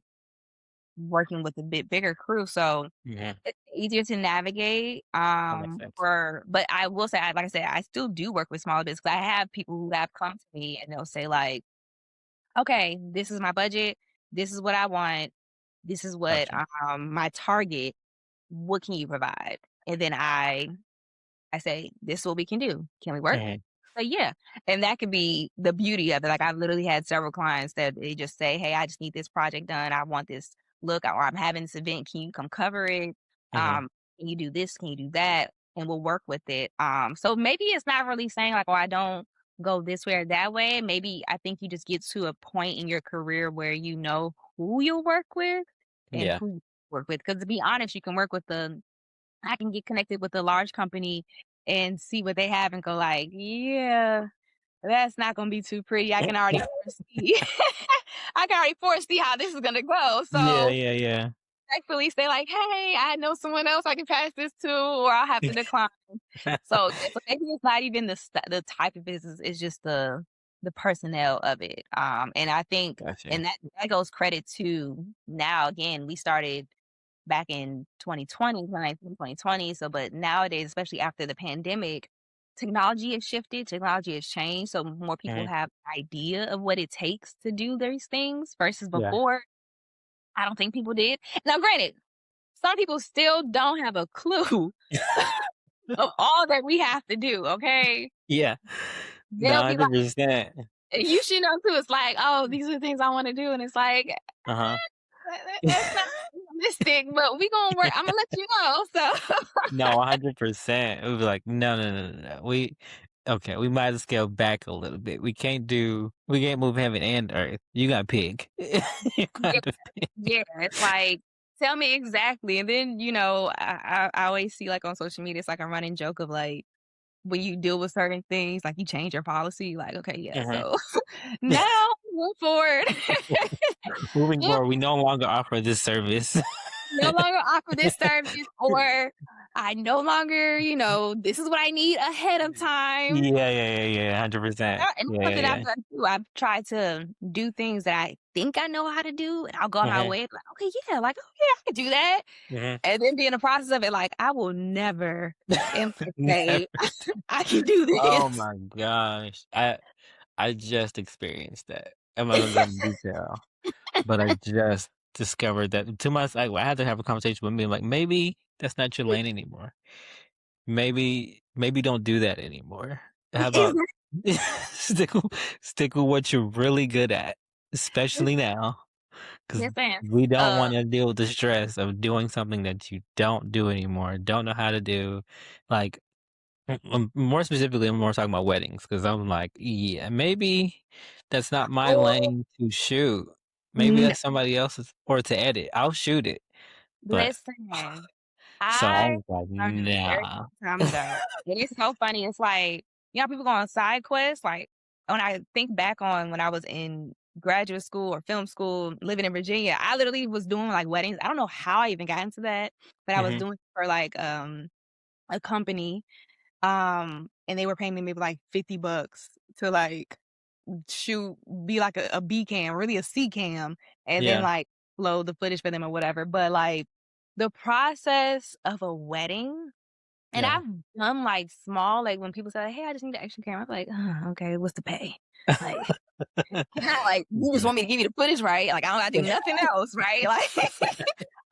working with a bit bigger crew, so Mhm. it's easier to navigate, That makes sense. but I will say, like I said, I still do work with smaller business 'cause I have people who have come to me and they'll say, like, "Okay, this is my budget, this is what I want, this is what, Gotcha. my target, what can you provide?" And then I say, "This is what we can do. Can we work?" Mhm. Yeah. And that could be the beauty of it. Like, I've literally had several clients that they just say, "Hey, I just need this project done. I want this look, or I'm having this event. Can you come cover it? Mhm. Can you do this? Can you do that?" And we'll work with it. So maybe it's not really saying like, "Oh, I don't go this way or that way." Maybe I think you just get to a point in your career where you know who you'll work with and Yeah. who you work with. Because to be honest, you can work with the I can get connected with a large company and see what they have and go like, "Yeah, that's not gonna be too pretty. I can already foresee I can already foresee how this is gonna go." Yeah, So, yeah, yeah. thankfully say like, "Hey, I know someone else I can pass this to," or I'll have to decline. So, yeah, so maybe it's not even the type of business, it's just the personnel of it. And I think Gotcha. and that goes credit to now again, we started back in 2020, 2020. So, but nowadays, especially after the pandemic, technology has shifted, technology has changed. So more people Mhm. have idea of what it takes to do these things versus Yeah. before. I don't think people did. Now, granted, some people still don't have a clue of all that we have to do. Okay. Yeah. No, They'll be like, 100%. you should know too. It's like, oh, these are the things I want to do. And it's like, Uh-huh. that's not realistic, but we gonna work. I'm gonna let you know. So No, 100%. It would be like, "No, no, no, no, no. Okay, we might as scale back a little bit. We can't move heaven and earth. You got pig. You got to pick." yeah, it's like, tell me exactly. And then, I always see like on social media, it's like a running joke of like when you deal with certain things, like you change your policy, like, okay, yeah, Mhm. so now move forward. Moving Yeah, forward, we no longer offer this service. no longer offer this service, or I no longer, this is what I need ahead of time. Yeah, yeah, yeah, yeah, 100%. And Yeah, that's yeah, something I've yeah. done too. I've tried to do things that I think I know how to do, and I'll go on my Mhm, way, like, okay, yeah, like, oh yeah, I can do that. mhm. And then be in the process of it, like, I will never Never. say I can do Oh this. my gosh. I just experienced that. I'm not gonna go into detail, but I just discovered that to my I had to have a conversation with me, like, maybe that's not your lane anymore. Maybe don't do that anymore. How about Exactly. stick with stick with what you're really good at. especially now, because Yes, man. we don't want to deal with the stress of doing something that you don't do anymore, don't know how to do. Like, more specifically, I'm more talking about weddings because I'm like, yeah, maybe that's not my Oh, lane to shoot. Maybe no. that's somebody else's, or to edit. I'll shoot it, but Listen, so I I was like, learned a very nah. long time ago. It is so funny. It's like, you know, people go on side quests. Like, when I think back on when I was in graduate school or film school, living in Virginia, I literally was doing like weddings. I don't know how I even got into that, but I was Hmm. doing it for like a company. And they were paying me maybe like $50 to like shoot, be like a B cam, really a C cam, and then Yeah, like load the footage for them or whatever. But like the process of a wedding, and yeah. I've done like small, like when people say, "Hey, I just need an action camera," I'm like, okay, what's the pay? Like, like you just Yeah. want me to give you the footage, right? Like I don't gotta do nothing else, right? Like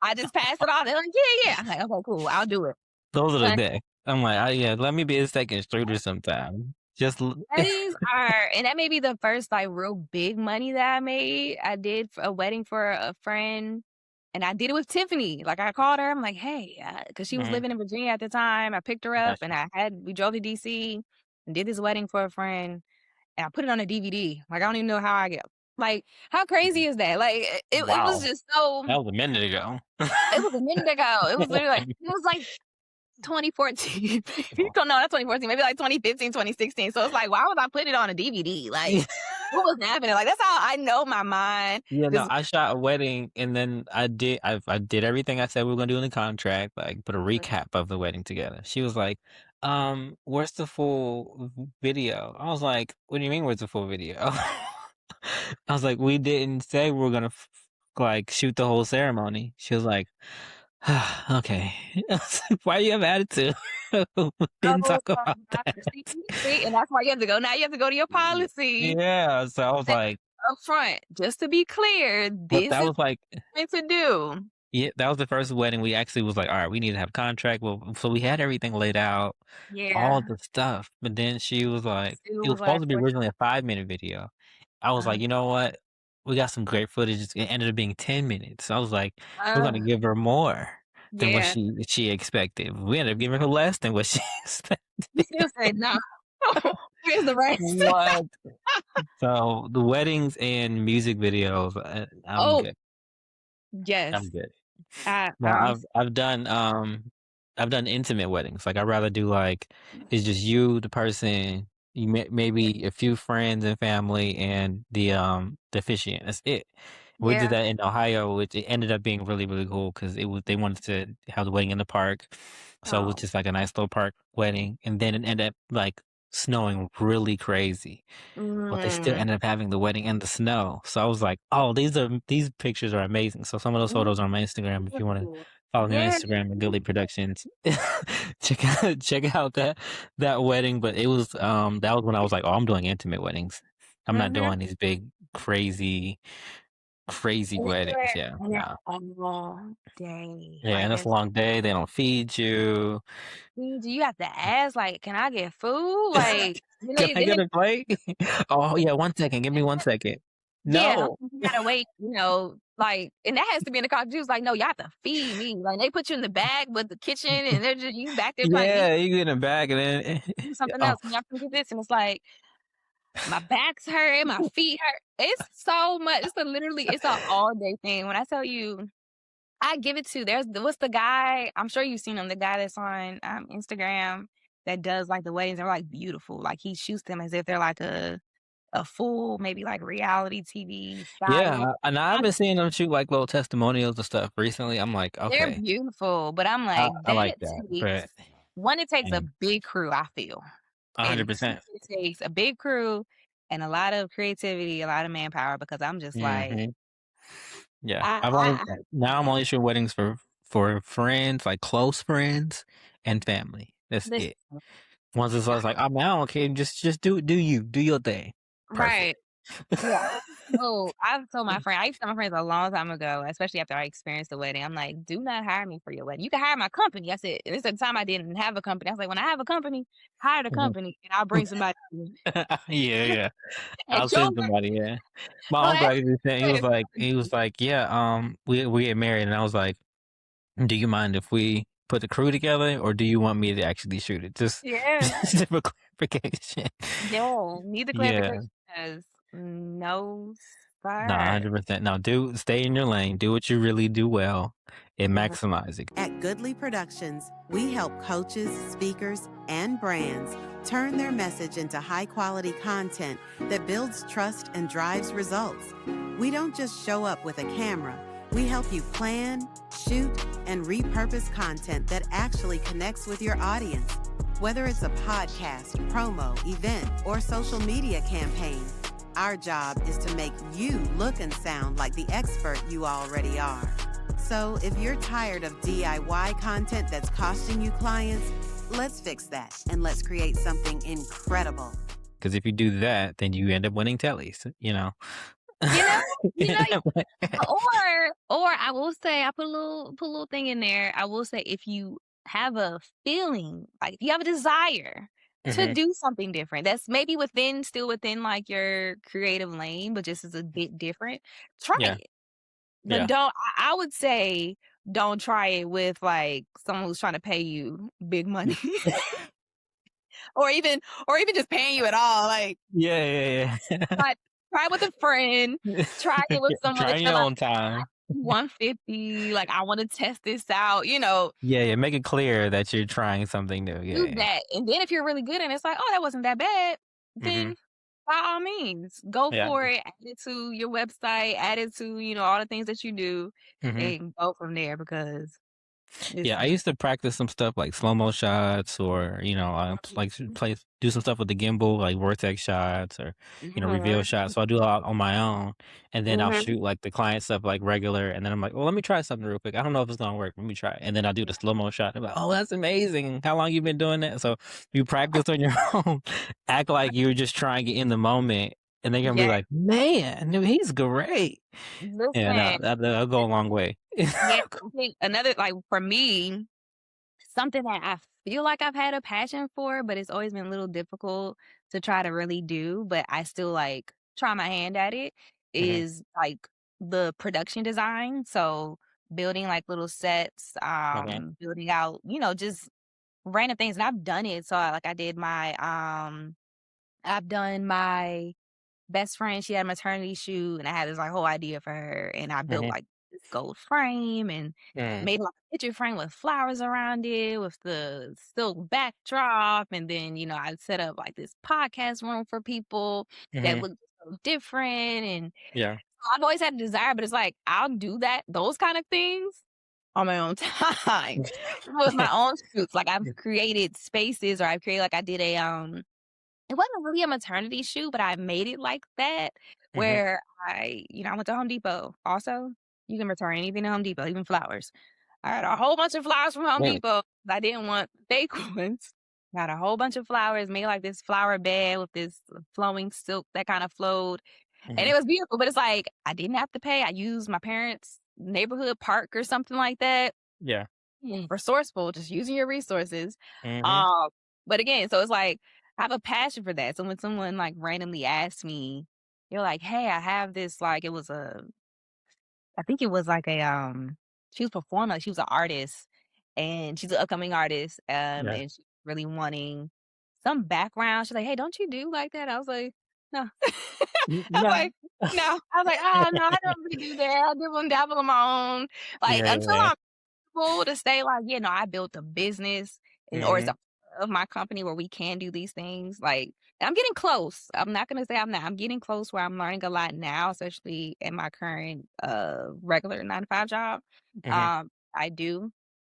I just pass it off. They're like, yeah, yeah. I'm like, okay, cool, I'll do it. Those are the But days. I'm like, yeah, let me be a second shooter sometime. Just weddings are, and that may be the first like real big money that I made. I did a wedding for a friend, and I did it with Tiffany. Like I called her, I'm like, hey, because she was Mhm. living in Virginia at the time. I picked her up, and Gotcha. we drove to DC and did this wedding for a friend, and I put it on a DVD. Like I don't even know how I get. Like how crazy is that? Like it was Wow, just so. that was a minute ago. It was a minute ago. It was literally like it was like 2014. No, not 2014, maybe like 2015, 2016. So it's like, why would I put it on a DVD? Like, what was happening? Like, that's how I know my mind Yeah, no, just, I shot a wedding, and then I did everything I said we were gonna do in the contract, like put a recap of the wedding together. She was like, where's the full video? I was like, what do you mean, where's the full video? I was like, we didn't say we were gonna like shoot the whole ceremony. She was like, okay. I was like, why do you have attitude? We didn't oh talk my about God. that. See, and that's why you have to go. Now you have to go to your policy Yeah, so I was like, up front, just to be clear, but this that is was like, what to do. yeah, that was the first wedding we actually was like, all right, we need to have a contract. Well, so we had everything laid out, all Yeah. the stuff. But then she was like, It it was was supposed like, to be originally a 5 minute video. I was uh, like, you know what? We got some great footage. It ended up being 10 minutes. I was like, we're uh, gonna give her more than what yeah. she expected. We ended up giving her less than what she You expected. still said no. Where's the rest? What? So the weddings and music videos, I'm Oh, good. I'm yes. good. I, No, I'm, I've done intimate weddings. Like I'd rather do like it's just you, the person, maybe a few friends and family, and the officiant. That's it. We did yeah. that in Ohio, which it ended up being really really cool because it was they wanted to have the wedding in the park, so it was Oh. just like a nice little park wedding, and then it ended up like snowing really crazy, but they still Mm. ended up having the wedding in the snow. So I was like, oh, these pictures are amazing. So some of those photos are on my Instagram. If you want to Ooh. follow me on Yeah. Instagram at Goodley Productions, check out that wedding. But it was that was when I was like, oh, I'm doing intimate weddings. I'm not Mhm. doing these big crazy And weddings. Yeah, they're no. all day. Yeah, Like and it's a it's long day. They don't feed you. do you have to ask, like, can I get food? Like, Can I then get they a plate? Oh yeah, 1 second. Give me 1 second. yeah, No. you gotta wait, like, and that has to be in the car. She was like, no, y'all have to feed me. Like they put you in the bag with the kitchen and they're just you back there trying to eat Yeah, you get in a bag and then something oh else. And y'all can get this. And it's like my back's hurting, my feet hurt. It's so much. It's an all day thing. When I tell you, I give it to what's the guy? I'm sure you've seen him, the guy that's on Instagram that does like the weddings. They're like beautiful. Like he shoots them as if they're like a full, maybe like reality TV yeah, style. and I've been seeing them shoot like little testimonials and stuff recently. I'm like, They're okay, beautiful, but I'm like, I like that, but it takes a dang, big crew, I feel. And two, 100%. it takes a big crew and a lot of creativity, a lot of manpower because I'm just like, Hmm. Yeah, I, I've only I, now I'm only shooting weddings for friends, like close friends and family. That's listen, it. Once it's I was like, I'm out. Okay, just do your thing. Perfect. right. Yeah. Oh, I've told my friend I used to tell my friends a long time ago, especially after I experienced the wedding. I'm like, "Do not hire me for your wedding. You can hire my company." I said, and it's the time I didn't have a company. I was like, "When I have a company, hire the Mhm. company, and I'll bring somebody Yeah, yeah. I'll at your send somebody, yeah. My wedding." uncle actually said, he was That's like crazy. "Yeah, we get married," and I was like, "Do you mind if we put the crew together, or do you want me to actually shoot it?" Just Yeah. just for clarification. No, need the Yeah. clarification because no, No, sir. 100%. No, stay in your lane. Do what you really do well and Mhm. maximize it. At Goodley Productions, we help coaches, speakers, and brands turn their message into high-quality content that builds trust and drives results. We don't just show up with a camera. We help you plan, shoot, and repurpose content that actually connects with your audience. Whether it's a podcast, promo, event, or social media campaign, our job is to make you look and sound like the expert you already are. So if you're tired of DIY content that's costing you clients, let's fix that and let's create something incredible. Because if you do that, then you end up winning Tellys, you know? You know, you know, or I will say I put a little thing in there. I will say if you have a feeling, like if you have a desire to Mhm. do something different, that's maybe still within like your creative lane, but just is a bit different, try Yeah, it. But yeah. I would say don't try it with like someone who's trying to pay you big money. or even or even just paying you at all. Like Yeah, yeah, yeah. try, try it with a friend, try it with someone Try that in you're your like own time. 150, like I want to test this out, you know, Yeah, yeah, make it clear that you're trying something new. Yeah, do yeah. that. And then if you're really good and it's like, oh, that wasn't that bad, Mhm. then by all means, go Yeah. for it, add it to your website, add it to, all the things that you do Mhm. and go from there because Yeah, I listen. used to practice some stuff like slow-mo shots or, do some stuff with the gimbal, like vortex shots or, reveal Mhm. shots. So I do a lot on my own, and then I'll Mhm. shoot like the client stuff like regular, and then I'm like, well, let me try something real quick. I don't know if it's gonna work. Let me try it. And then I'll do the slow-mo shot. I'm like, oh, that's amazing. How long you been doing that? So you practice on your own, act like you're just trying it in the moment, and they're gonna be Yeah, like, man, he's great. Yeah, no, listen. that'll go a long way. Yeah, I think another like for me, something that I feel like I've had a passion for, but it's always been a little difficult to try to really do, but I still like try my hand at it Mhm. is like the production design. So building like little sets, Okay. building out, just random things. And I've done it. So like I've done my best friend, she had a maternity shoot, and I had this, like, whole idea for her, and I built, Mhm. like, this gold frame and Mm. made, like, a picture frame with flowers around it with the silk backdrop, and then, I set up, like, this podcast room for people that Mhm. looked so different, and Yeah. I've always had a desire, but it's like, I'll do those kind of things on my own time with my own shoots. Like, I've created spaces or I've created like, I did it wasn't really a maternity shoot, but I made it like that Mhm. where I went to Home Depot. Also, you can return anything to Home Depot, even flowers. I had a whole bunch of flowers from Home Mm. Depot. I didn't want fake ones. Got a whole bunch of flowers, made like this flower bed with this flowing silk that kind of flowed. And it Mhm. was beautiful, but it's like I didn't have to pay. I used my parents' neighborhood park or something like that. Yeah. Resourceful, just using your resources. Mhm. Um, but again, so it's like I have a passion for that. So when someone like randomly asks me, you're like, "Hey, I have this." Like I think it was like she was performing. Like she was an artist, and she's an upcoming artist. Yeah. And she's really wanting some background. She's like, "Hey, don't you do like that?" I was like, "No." I was No. like, "No." I was like, "Oh no, I don't really do that. I do one dabble on my own." Like Yeah, until yeah. I'm cool to say like, I built a business or it's Mhm. a of my company where we can do these things. Like I'm getting close. I'm not gonna say I'm not. I'm getting close where I'm learning a lot now, especially in my current regular 9 to 5 job. Mhm. Um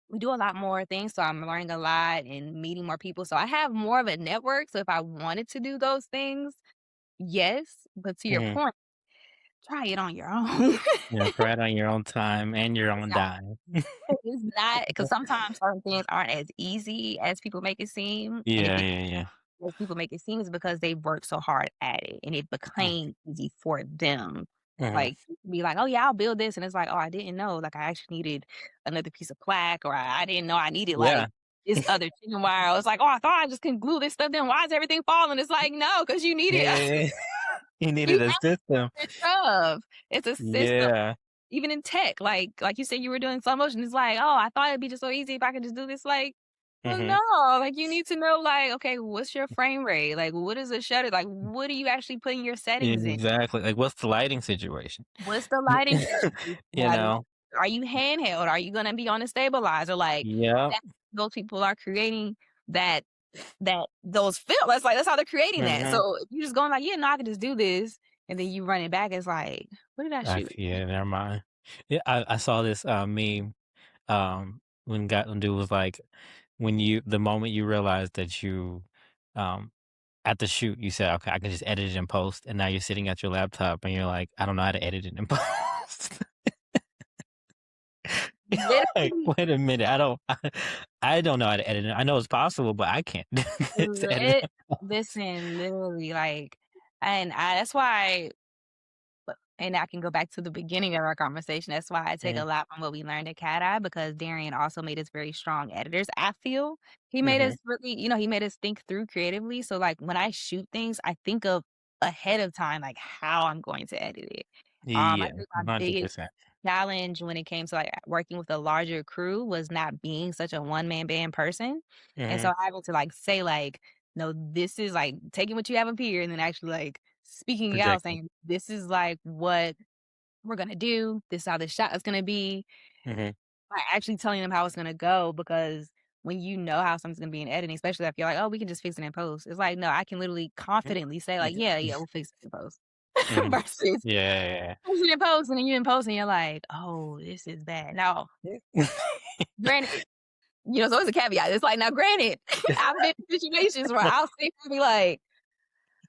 we do a lot more things, so I'm learning a lot and meeting more people. So I have more of a network. So if I wanted to do those things, yes. But to your Mhm. point, try it on your own. Yeah, try it on your own time and your It's own dime. It's not because sometimes certain things aren't as easy as people make it seem, and if Yeah, it yeah, yeah. most people make it seem is because they worked so hard at it and it became easy for them. Like, be like, oh yeah, I'll build this. And it's like, oh, I didn't know. Like, I actually needed another piece of plaque, or I didn't know I needed Yeah. like this other chicken wire. It's like, oh, I thought I just can glue this stuff. Then why is everything falling? It's like, no, because you needed Yeah. You needed you a system. stuff. It's a system. Yeah. Even in tech, like you said, you were doing slow motion. It's like, oh, I thought it'd be just so easy if I could just do this. Like, well, no, like you need to know, like, okay, what's your frame rate? Like, what is the shutter? Like, what are you actually putting your settings in? Exactly. Like, what's the lighting situation? What's the lighting situation? You know? Are you handheld? Are you gonna be on a stabilizer? Like, Yeah. those people are creating those films. That's how they're creating that. So if you just going like, yeah, no, I can just do this, and then you run it back, it's like, what did I shoot? Yeah, never mind. Yeah, I saw this meme when dude was like, the moment you realize that you at the shoot, you said, okay, I can just edit it in post, and now you're sitting at your laptop and you're like, I don't know how to edit it in post. Like, wait a minute, I don't know how to edit it. I know it's possible, but I can't. Listen, literally, like, and that's why. And I can go back to the beginning of our conversation. That's why I take a lot from what we learned at Cat Eye, because Darian also made us very strong editors. I feel he made us really, he made us think through creatively. So like when I shoot things, I think of ahead of time, like how I'm going to edit it. I Yeah, think my biggest 100%. challenge when it came to like working with a larger crew was not being such a one-man band person. And so having to like say like, no, this is like taking what you have up here and then actually like speaking it out, saying this is like what we're gonna do, this is how the shot is gonna be. Like actually telling them how it's gonna go, because when you know how something's gonna be in editing, especially if you're like, oh, we can just fix it in post. It's like, no, I can literally confidently say like, yeah, we'll fix it in post. Versus Yeah. fix it in post, and then you in post and you're like, oh, this is bad. Now, granted, so it's a caveat. It's like, now granted, I've been in situations where I'll sit and be like,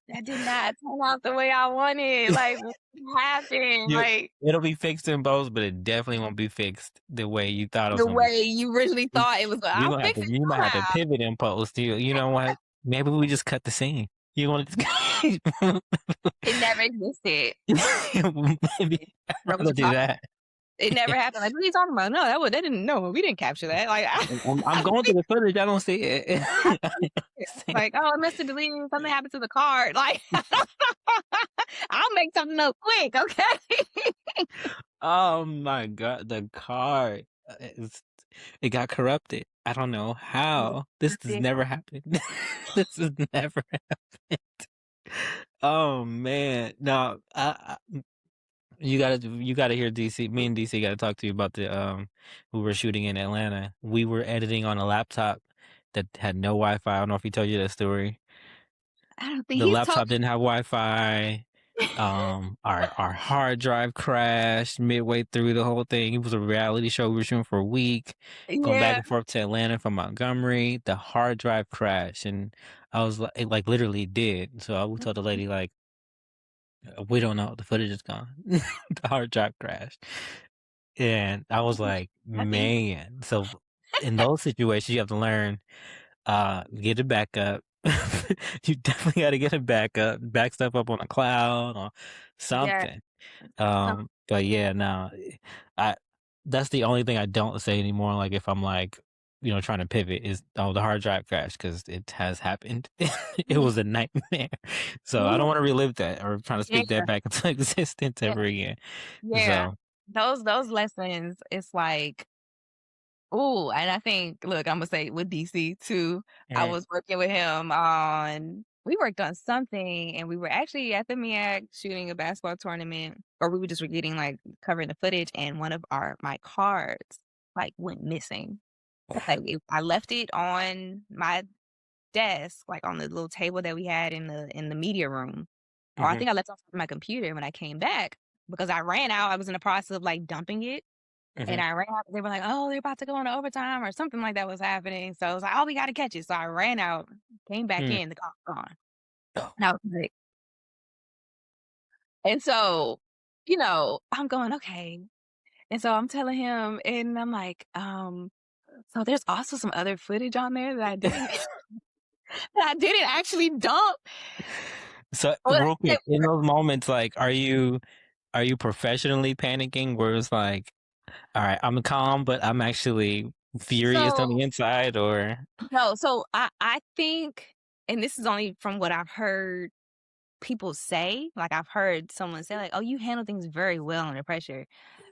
that did not turn out the way I wanted. Like, what happened? Like, it'll be fixed in post, but it definitely won't be fixed the way you thought it was the gonna be. way you originally thought it was going. I'll fix it You might have to somehow. pivot in post. You know what? Maybe we just cut the scene. You want to? It never existed. Maybe I'll do that. It never happened. Like, what are you talking about? No, that didn't. No, we didn't capture that. Like, I'm going through the footage. I don't see it. Like, oh, I missed a deleting. Something happened to the card. Like, I'll make something up quick. Okay. Oh my God, the card. It got corrupted. I don't know how. This has never happened. This has never happened. Oh man, no. You gotta hear DC. Me and DC gotta talk to you about the we were shooting in Atlanta. We were editing on a laptop that had no Wi-Fi. I don't know if he told you that story. I don't think The laptop didn't have Wi-Fi. Our hard drive crashed midway through the whole thing. It was a reality show we were shooting for a week, going back and forth to Atlanta from Montgomery. The hard drive crashed, and I was like, it literally did. So we told the lady like, we don't know, the footage is gone. The hard drive crashed, and I was like, man. So in those situations, you have to learn, get it back up. You definitely got to get it back up, back stuff up on a cloud or something. But yeah, no, that's the only thing I don't say anymore. Like if I'm like, trying to pivot is, oh, the hard drive crashed, because it has happened. It was a nightmare. So I don't want to relive that or trying to speak that back into existence ever again. Yeah. So Those lessons, it's like, oh, and I think, look, I'm gonna say with DC too. I was working with him we worked on something, and we were actually at the MEAC shooting a basketball tournament, or we were just getting like covering the footage, and one of my cards like went missing. Like I left it on my desk, like on the little table that we had in the media room. Or I think I left it on my computer when I came back, because I ran out. I was in the process of like dumping it. And I ran out. They were like, oh, they're about to go into overtime or something like that was happening. So I was like, oh, we got to catch it. So I ran out, came back in, the car was gone. And I was like, and so, I'm going, okay. And so I'm telling him, and I'm like, so there's also some other footage on there that I didn't. that I didn't actually dump. So But real quick, in those moments, like, are you professionally panicking where it's like, all right, I'm calm, but I'm actually furious on the so inside, or no, so I think, and this is only from what I've heard people say, like I've heard someone say like, "Oh, you handle things very well under pressure."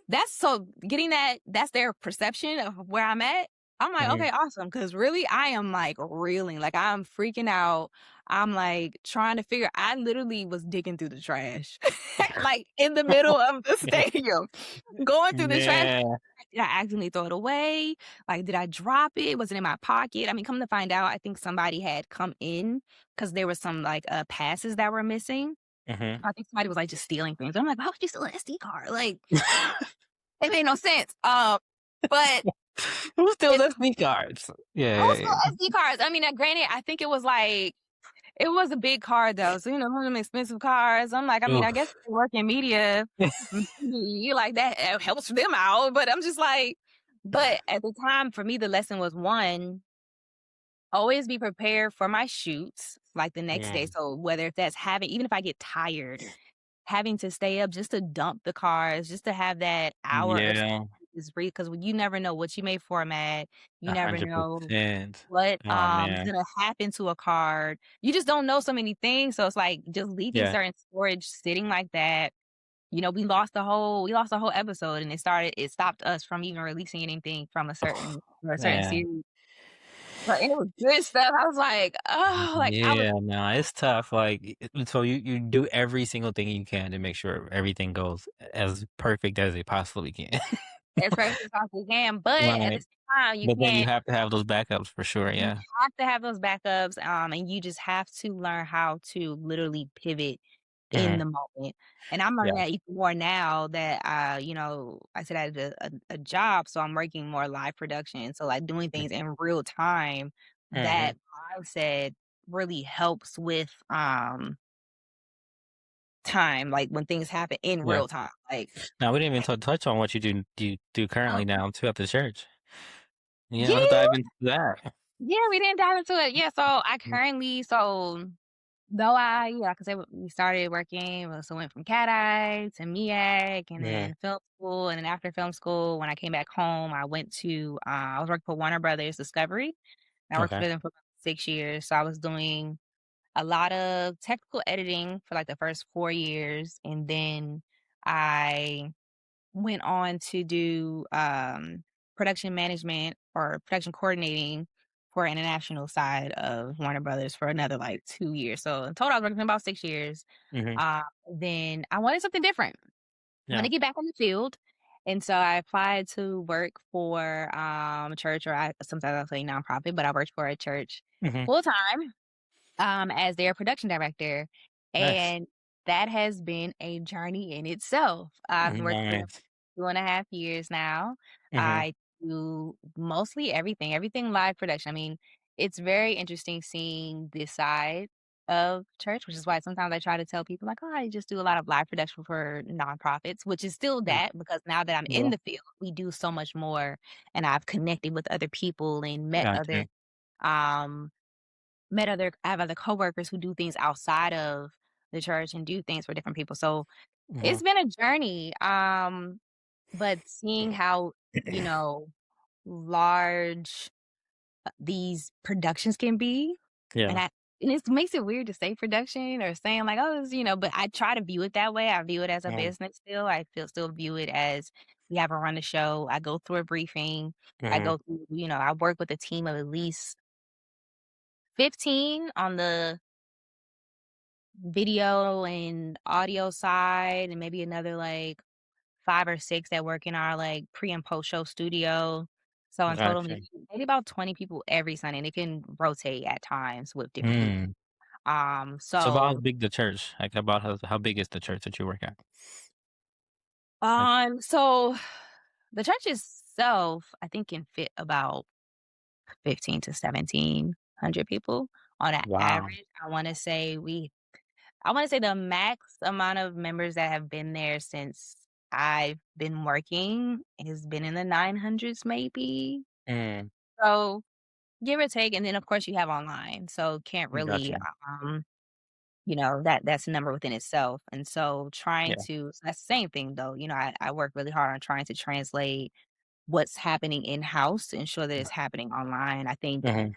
That's so getting that's their perception of where I'm at. I'm like, Mhm. okay, awesome. Cause really I am like reeling, like I'm freaking out. I'm like trying to figure, I literally was digging through the trash, like in the middle of the stadium, going through the trash. Yeah. Did I accidentally throw it away? Like, did I drop it? Was it in my pocket? I mean, come to find out, I think somebody had come in because there was some like passes that were missing. Mhm. I think somebody was like just stealing things. I'm like, why would you steal an SD card? Like, it made no sense. But Who steals it's SD cards? also Yeah. SD cards. I mean, granted, I think it was like it was a big card though. So one of them expensive cards. I'm like, I mean, I guess Oof. if you work in media, you like that helps them out. But I'm just like, but at the time, for me, the lesson was one, always be prepared for my shoots like the next day. Mm. So whether if that's even if I get tired, having to stay up just to dump the cars, just to have that hour of Yeah. is real because you never know what you may format. You never know 100%. what Oh, is man. gonna happen to a card. You just don't know so many things. So it's like just leaving Yeah. certain storage sitting like that. We lost the whole episode and it stopped us from even releasing anything from a certain Man. series. But it was good stuff. I was like, oh, like I was Yeah, no, it's tough, like, so you do every single thing you can to make sure everything goes as perfect as it possibly can. as perfect as possibly can, but at the Right. same time, you But then you can't. have to have those backups for sure, You yeah. have to have those backups, and you just have to learn how to literally pivot in Mhm. the moment. And I'm learning Yeah. that even more now that I said I had a job, so I'm working more live production. So like doing things in real time, that Mhm. mindset really helps with time, like when things happen in Yeah. real time. Like Now we didn't even touch on what you do oh, currently now too at the church. Yeah, let's yeah, dive into that. yeah, we didn't dive into it. Yeah, so I Mm, currently though like I said, we started working, so went from Cat Eye to MEAC and mhm. then film school. And then after film school, when I came back home, I went to, I was working for Warner Brothers Discovery. And I worked for Okay. them for about 6 years. So I was doing a lot of technical editing for like the first 4 years. And then I went on to do production management or production coordinating for international side of Warner Brothers for another like 2 years. So in total, I was working for about 6 years. Mhm. Uh, then I wanted something different. I want Yeah. to get back on the field. And so I applied to work for a church, or sometimes I'll say nonprofit, but I worked for a church Mhm. full time as their production director. Nice. And that has been a journey in itself. I've been working for them Nice. 2.5 years now. Mhm. I do mostly everything live production. I mean, it's very interesting seeing this side of church, which is why sometimes I try to tell people like, oh, I just do a lot of live production for nonprofits, which is still Mm, that because now that I'm in yeah. the field, we do so much more and I've connected with other people and Gotcha. um I have other coworkers who do things outside of the church and do things for different people. So Mhm. it's been a journey. But seeing how, you know, large these productions can be, and Yeah. I and it makes it weird to say production or saying like, oh, but I try to view it that way. I view it as a Mhm. business still. Still view it as we have a run the show. I go through a briefing. I Mhm. go through, I work with a team of at least 15 on the video and audio side, and maybe another like 5 or 6 that work in our like pre and post show studio. So in total, Gotcha. maybe about 20 people every Sunday, and it can rotate at times with different people. Mm. So about how So big the church, like about how big is the church that you work at? Like, so the church itself, I think can fit about 15 to 1,700 people on an wow. average. I want to say the max amount of members that have been there since I've been working has been in the 900s maybe. Mm. So give or take. And then of course you have online. So can't really, Gotcha. that's a number within itself. And so Yeah. that's the same thing though. I work really hard on trying to translate what's happening in-house to ensure that it's happening online. I think, Mhm.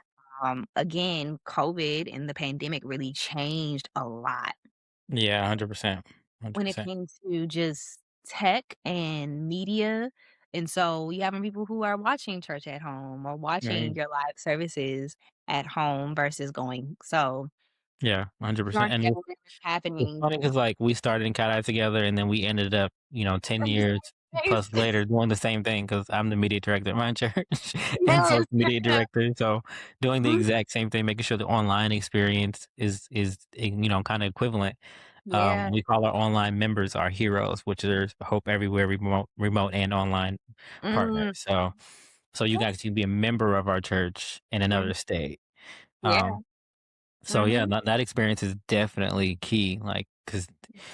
again, COVID and the pandemic really changed a lot Yeah, 100%. when it 100%. came to just tech and media. And so you having people who are watching church at home or watching Mhm. your live services at home versus going. So Yeah, learning 100%. And everything that's it's happening. funny because, like, we started in Cat Eye together, and then we ended up, 10 From the years same plus place. later doing the same thing because 'cause I'm the media director at my church and Yes. social media director, so doing the Mhm. exact same thing, making sure the online experience is, kinda equivalent. Yeah. We call our online members our heroes, which is Hope Everywhere remote and online partners. Mm. So you guys can be a member of our church in Mhm. another state. Yeah. Um, so yeah, Mhm. that experience is definitely key, like, cause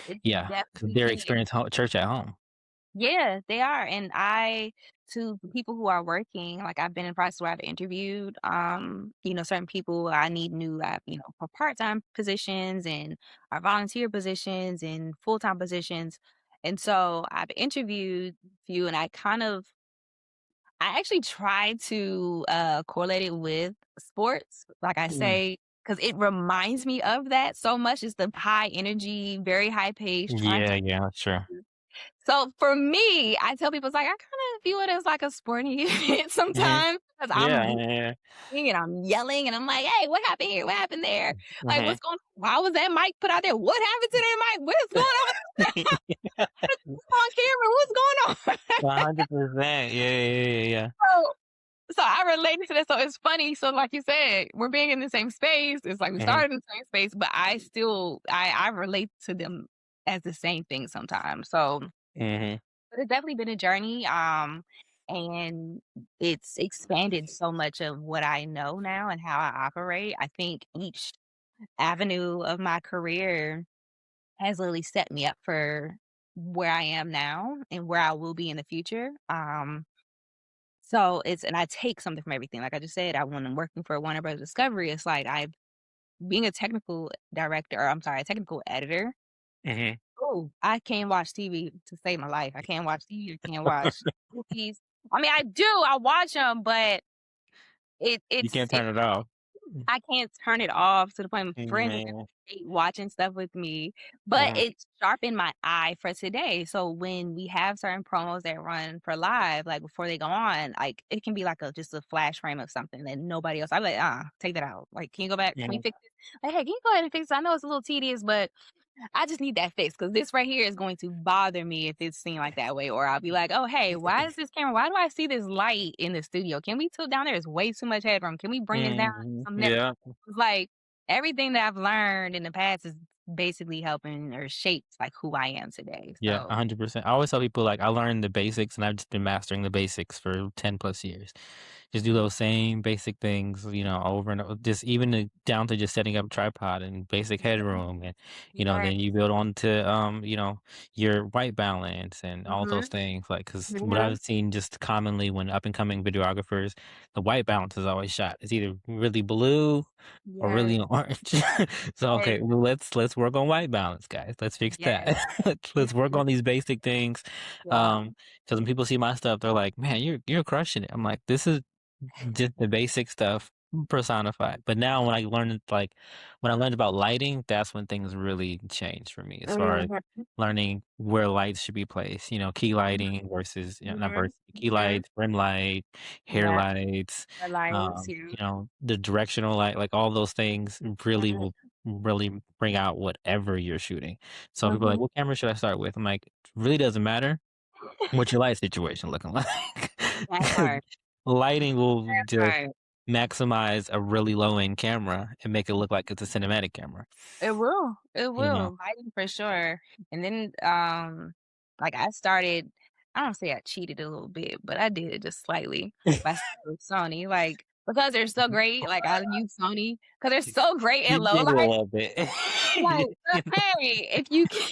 It's yeah, cause definitely they're key. experience church at home. Yeah, they are, and to people who are working, like, I've been in a process where I've interviewed, certain people I need new, for part-time positions and or volunteer positions and full-time positions, and so I've interviewed a few, and I actually try to, correlate it with sports, like I Mm. say, because it reminds me of that so much. It's the high energy, very high pace, trying to. Yeah, yeah, that's true. So for me, I tell people it's like I kinda view it as like a sporting event Mhm. sometimes because Yeah, I'm yeah, and I'm yelling and I'm like, "Hey, what happened here? What happened there? Like, yeah. why was that mic put out there? What happened to that mic? What's going on on camera? What's going on?" 100%. Yeah, yeah, yeah, yeah. So so I related to that. So it's funny. So like you said, we're being in the same space. It's like we Mhm, started in the same space, but I relate to them as the same thing sometimes. So mhm. but it's definitely been a journey, and it's expanded so much of what I know now and how I operate. I think each avenue of my career has literally set me up for where I am now and where I will be in the future. And I take something from everything. Like I just said, when I'm working for Warner Bros. Discovery, it's like I being a technical director, or I'm sorry, a technical editor. Mhm. Oh, I can't watch TV to save my life. I can't watch TV, I can't watch movies. I mean, I do, I watch them, but it You it's can't it turn it off. I can't turn it off to the point my friends are Man. watching stuff with me, but Mhm, it's sharpened my eye for today. So when we have certain promos that run for live, like before they go on, like it can be like just a flash frame of something that nobody else. I'm like, take that out. Like, can you go back? Can we mhm. fix this? Like, hey, can you go ahead and fix it? I know it's a little tedious, but I just need that fixed because this right here is going to bother me if it's seen like that way. Or I'll be like, oh, hey, why is this camera? Why do I see this light in the studio? Can we tilt down there? Is way too much headroom. Can we bring this down? Mhm. Some Yeah. it's like everything that I've learned in the past is basically helping or shaped like who I am today. Yeah, So 100%. I always tell people, like, I learned the basics, and I've just been mastering the basics for 10 plus years. Just do those same basic things, over and over, just even down to just setting up a tripod and basic yeah, headroom, and yeah. then you build on to your white balance and all those Mhm. things. Like, because what Mhm. I've seen just commonly when up and coming videographers, the white balance is always shot. It's either really blue or really Yes. orange. So okay, Yes. well, let's work on white balance, guys. Let's fix Yes. that. Let's work on these basic things. Yeah. Because when people see my stuff, they're like, "Man, you're crushing it." I'm like, "This is just the basic stuff personified." But now when I learned about lighting, that's when things really changed for me as far as Mhm. learning where lights should be placed, key lighting versus, not Mhm. versus key Mhm. lights, rim light, hair Yeah. lights, The lights. Yeah. the directional light, like all those things really Mhm. will really bring out whatever you're shooting. So people are like, Mhm. what camera should I start with? I'm like, it really doesn't matter what your light situation looking like. That 'Cause part. lighting will That just part. maximize a really low end camera and make it look like it's a cinematic camera. It will. It You know? will. Lighting for sure. And then, like I don't say I cheated a little bit, but I did it just slightly by starting with Sony. Like, because they're so great, like I use Sony because they're so great You at low did a light. little bit. Like, hey, if you can,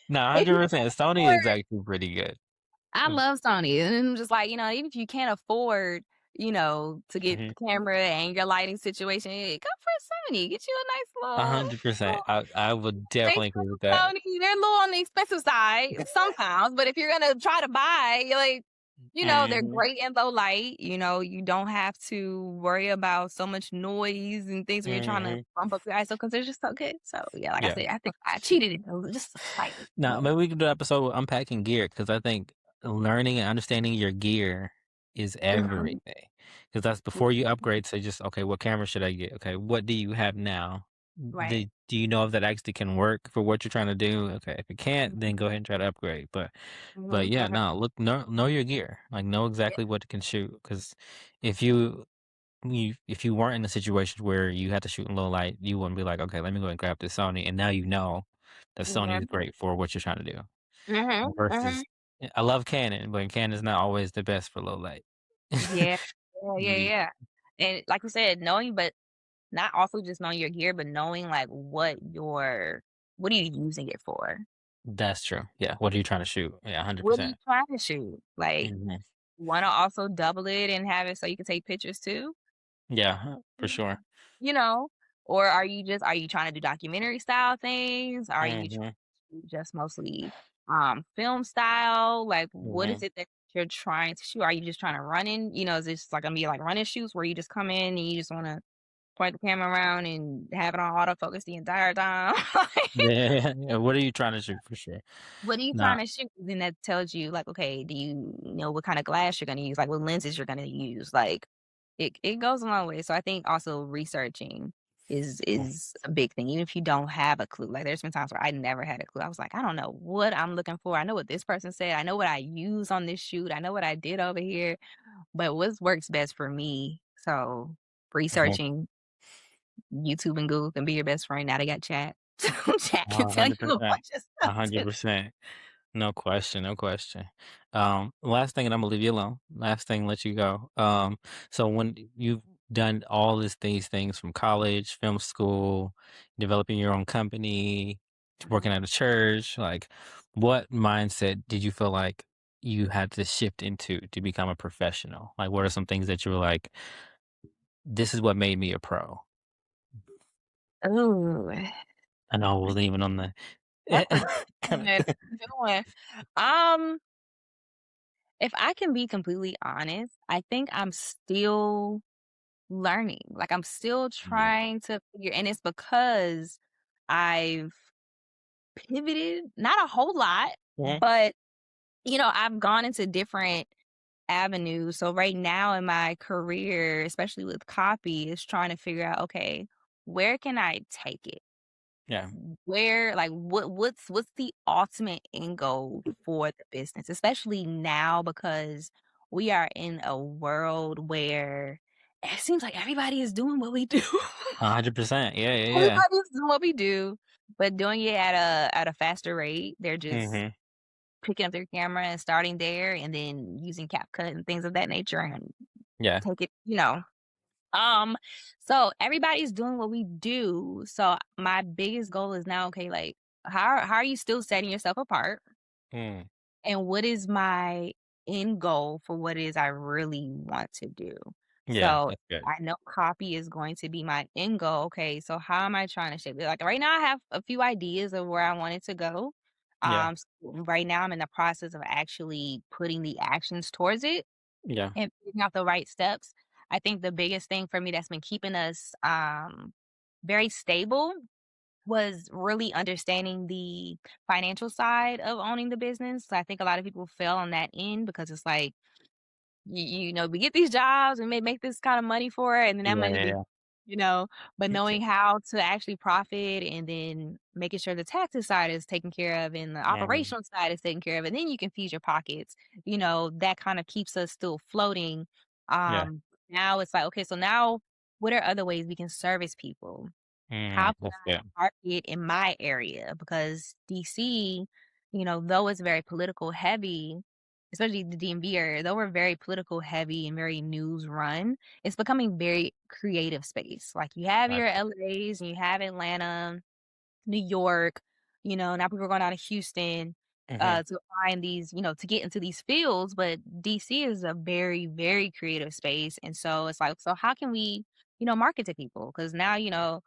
No, if you 100%. Sony is afford, actually pretty good. I love Sony. And I'm just like, even if you can't afford to get the camera and your lighting situation, go for a Sony. Get you a nice little 100%. I would definitely agree with that. Sony. They're a little on the expensive side sometimes, but if you're gonna try to buy, they're great in low light. You don't have to worry about so much noise and things when you're trying to bump up your ISO because they're just so good. So yeah, like I said, I think I cheated it just slightly. Now, maybe we can do an episode with unpacking gear because I think learning and understanding your gear is everything. Because that's before you upgrade. Say just okay, what camera should I get? Okay, what do you have now? Right. Do you know if that actually can work for what you're trying to do? Okay, if it can't, then go ahead and try to upgrade. But yeah, no, know your gear. Like know exactly what it can shoot. Because if you weren't in a situation where you had to shoot in low light, you wouldn't be like, okay, let me go and grab this Sony, and now you know that Sony is great for what you're trying to do. Versus, I love Canon, but Canon's not always the best for low light. Yeah. And like you said, but not also just knowing your gear, but knowing like what are you using it for? That's true. Yeah. What are you trying to shoot? Yeah, What are 100%. you trying to shoot? Like, want to also double it and have it so you can take pictures too? Yeah, for sure. Or are you trying to do documentary style things? Are you just mostly film style? Like, what is it that you're trying to shoot? Are you just trying to run in? Is this like gonna be like running shoots where you just come in and you just want to point the camera around and have it on autofocus the entire time? Yeah. What are you trying to shoot for sure? What are you trying to shoot? Then that tells you like, okay, do you know what kind of glass you're gonna use? Like what lenses you're gonna use? Like it goes a long way. So I think also researching is a big thing. Even if you don't have a clue. Like there's been times where I never had a clue. I was like, I don't know what I'm looking for. I know what this person said. I know what I use on this shoot. I know what I did over here. But what works best for me? So researching YouTube and Google can be your best friend. Now they got chat. Chat can tell you a bunch of stuff. 100%. No question. Last thing, and I'm gonna leave you alone. Last thing, let you go. So when you've done all these things from college, film school, developing your own company, working at a church, like what mindset did you feel like you had to shift into to become a professional? Like what are some things that you were like, this is what made me a pro? Ooh. I know I wasn't even on the Good one. If I can be completely honest, I think I'm still learning. Like I'm still Yeah. trying to figure, and it's because I've pivoted, not a whole lot, but I've gone into different avenues. So right now in my career, especially with copy, is trying to figure out, okay, where can I take it? Yeah. Where like what's the ultimate end goal for the business, especially now because we are in a world where it seems like everybody is doing what we do. 100%. Yeah. Everybody's doing what we do, but doing it at a faster rate. They're just picking up their camera and starting there and then using CapCut and things of that nature and Yeah. take it, so everybody's doing what we do. So my biggest goal is now, okay, like how are you still setting yourself apart? Mm. And what is my end goal for what it is I really want to do? Yeah, So that's good. I know copy is going to be my end goal. Okay, so how am I trying to shape it? Like right now, I have a few ideas of where I want it to go. Yeah. So right now, I'm in the process of actually putting the actions towards it Yeah. and figuring out the right steps. I think the biggest thing for me that's been keeping us very stable was really understanding the financial side of owning the business. So I think a lot of people fail on that end because it's like, we get these jobs and may make this kind of money for it, and then that money be, Yeah. but knowing how to actually profit and then making sure the taxes side is taken care of and the operational side is taken care of, and then you can feed your pockets, that kind of keeps us still floating. Yeah. Now it's like, okay, so now what are other ways we can service people? How can That's good. I market in my area? Because DC, though it's very political heavy, especially the DMV area, though we're very political heavy and very news run, it's becoming very creative space. Like you have your Gotcha. LAs and you have Atlanta, New York, now people are going out of Houston. to find these, to get into these fields. But DC is a very, very creative space. And so it's like, so how can we, market to people? Because now,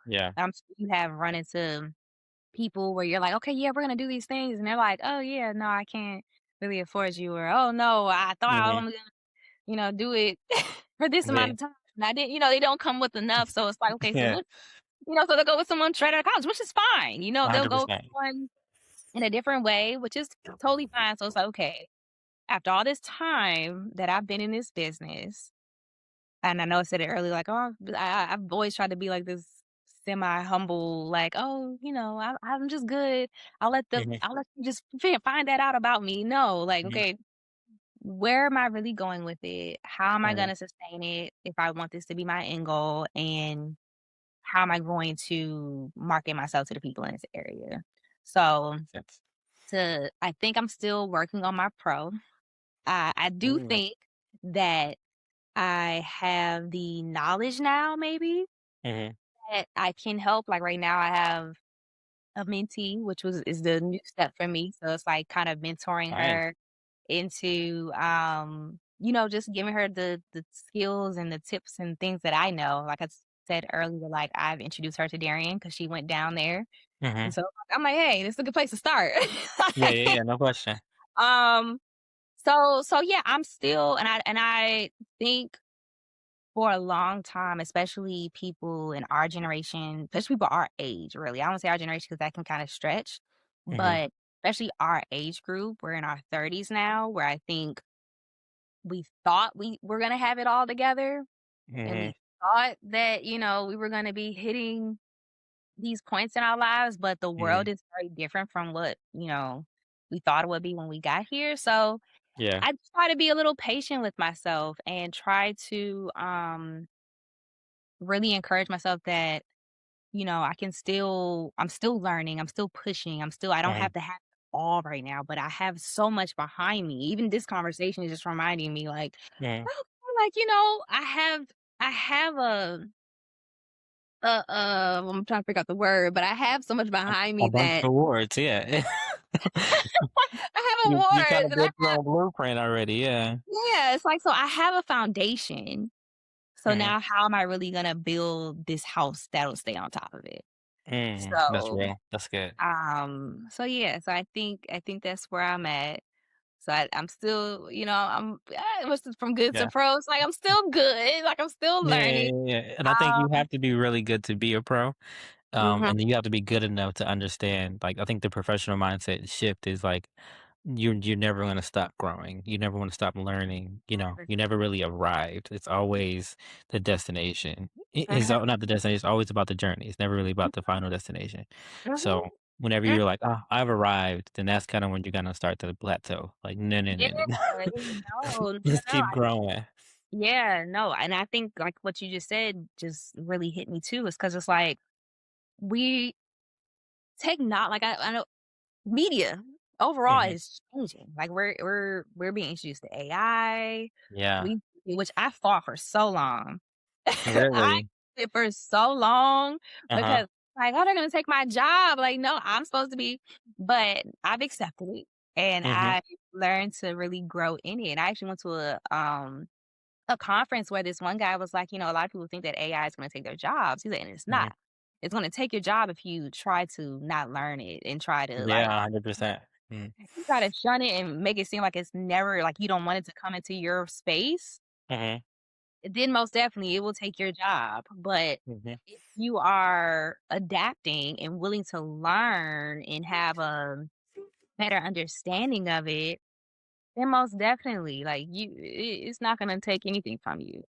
Yeah. I'm sure you have run into people where you're like, okay, yeah, we're gonna do these things, and they're like, oh yeah, no, I can't really afford you, or oh no, I thought I was Mhm. only gonna, do it for this amount Yeah. of time. And I didn't, they don't come with enough. So it's like, okay, so Yeah. what, so they'll go with someone straight out of college, which is fine. They'll go with 100%. someone in a different way, which is totally fine. So it's like, okay, after all this time that I've been in this business, and I know I said it earlier, like, oh, I've always tried to be like this semi-humble, like, oh, I'm just good. Mhm. I'll let you just find that out about me. No, like, Mhm. okay, where am I really going with it? How am I Mhm. going to sustain it if I want this to be my end goal? And how am I going to market myself to the people in this area? So Sense. I think I'm still working on my pro. I do Mm. think that I have the knowledge now, maybe, Mhm. that I can help. Like right now, I have a mentee, which is the new step for me. So it's like kind of mentoring Nice. her into, just giving her the skills and the tips and things that I know. Like I said earlier, like I've introduced her to Darian because she went down there, and Mhm. so I'm like, hey, this is a good place to start. Yeah, yeah, yeah, no question. um. So yeah, I'm still, and I think for a long time, especially people in our generation, especially people our age, really. I don't say our generation because that can kind of stretch, Mhm. but especially our age group, we're in our 30s now, where I think we thought we were going to have it all together. And Mhm. we thought that, we were going to be hitting these points in our lives, but the Mhm. world is very different from what, we thought it would be when we got here. So Yeah. I try to be a little patient with myself and try to, really encourage myself that, I'm still learning, I'm still pushing, I don't Mhm. have to have it all right now, but I have so much behind me. Even this conversation is just reminding me like, Mhm. oh, like, I have I'm trying to figure out the word, but I have so much behind A me bunch that of awards, yeah. I have You awards kinda and I built your have, own blueprint already, yeah. yeah, it's like, so I have a foundation. So Mhm. now how am I really gonna build this house that'll stay on top of it? Mhm. That's So real. That's good. So yeah, so I think that's where I'm at. So I'm still, what's this, from good to Yeah. pro? It's like I'm still good, like I'm still Yeah, yeah, learning. yeah, yeah, and I think you have to be really good to be a pro. Mhm. And then you have to be good enough to understand. Like, I think the professional mindset shift is like you're never going to stop growing. You never want to stop learning. You never really arrived. It's always the destination. It's Mhm. not the destination. It's always about the journey. It's never really about the final destination. Mhm. So whenever Mhm. you're like, oh, I've arrived, then that's kind of when you're gonna start to plateau. Like, no, no, Yeah, no, no, no. no, no, Just no. keep growing. Yeah, no, and I think like what you just said just really hit me too. Is because it's like we take not like I know media overall Hmm. is changing. Like we're being introduced to AI. Yeah. Which I fought for so long. I Really. did for so long Uh huh. because like, oh, they're gonna take my job. Like, no, I'm supposed to be, but I've accepted it and Hmm. I learned to really grow in it. And I actually went to a conference where this one guy was like, a lot of people think that AI is gonna take their jobs. He's like, and it's Hmm. not. It's gonna take your job if you try to not learn it and try to Yeah. like 100%. Mm-hmm. you try to shun it and make it seem like it's never like you don't want it to come into your space, Hmm. then most definitely it will take your job. But Hmm. if you are adapting and willing to learn and have a better understanding of it, then most definitely like it's not gonna take anything from you.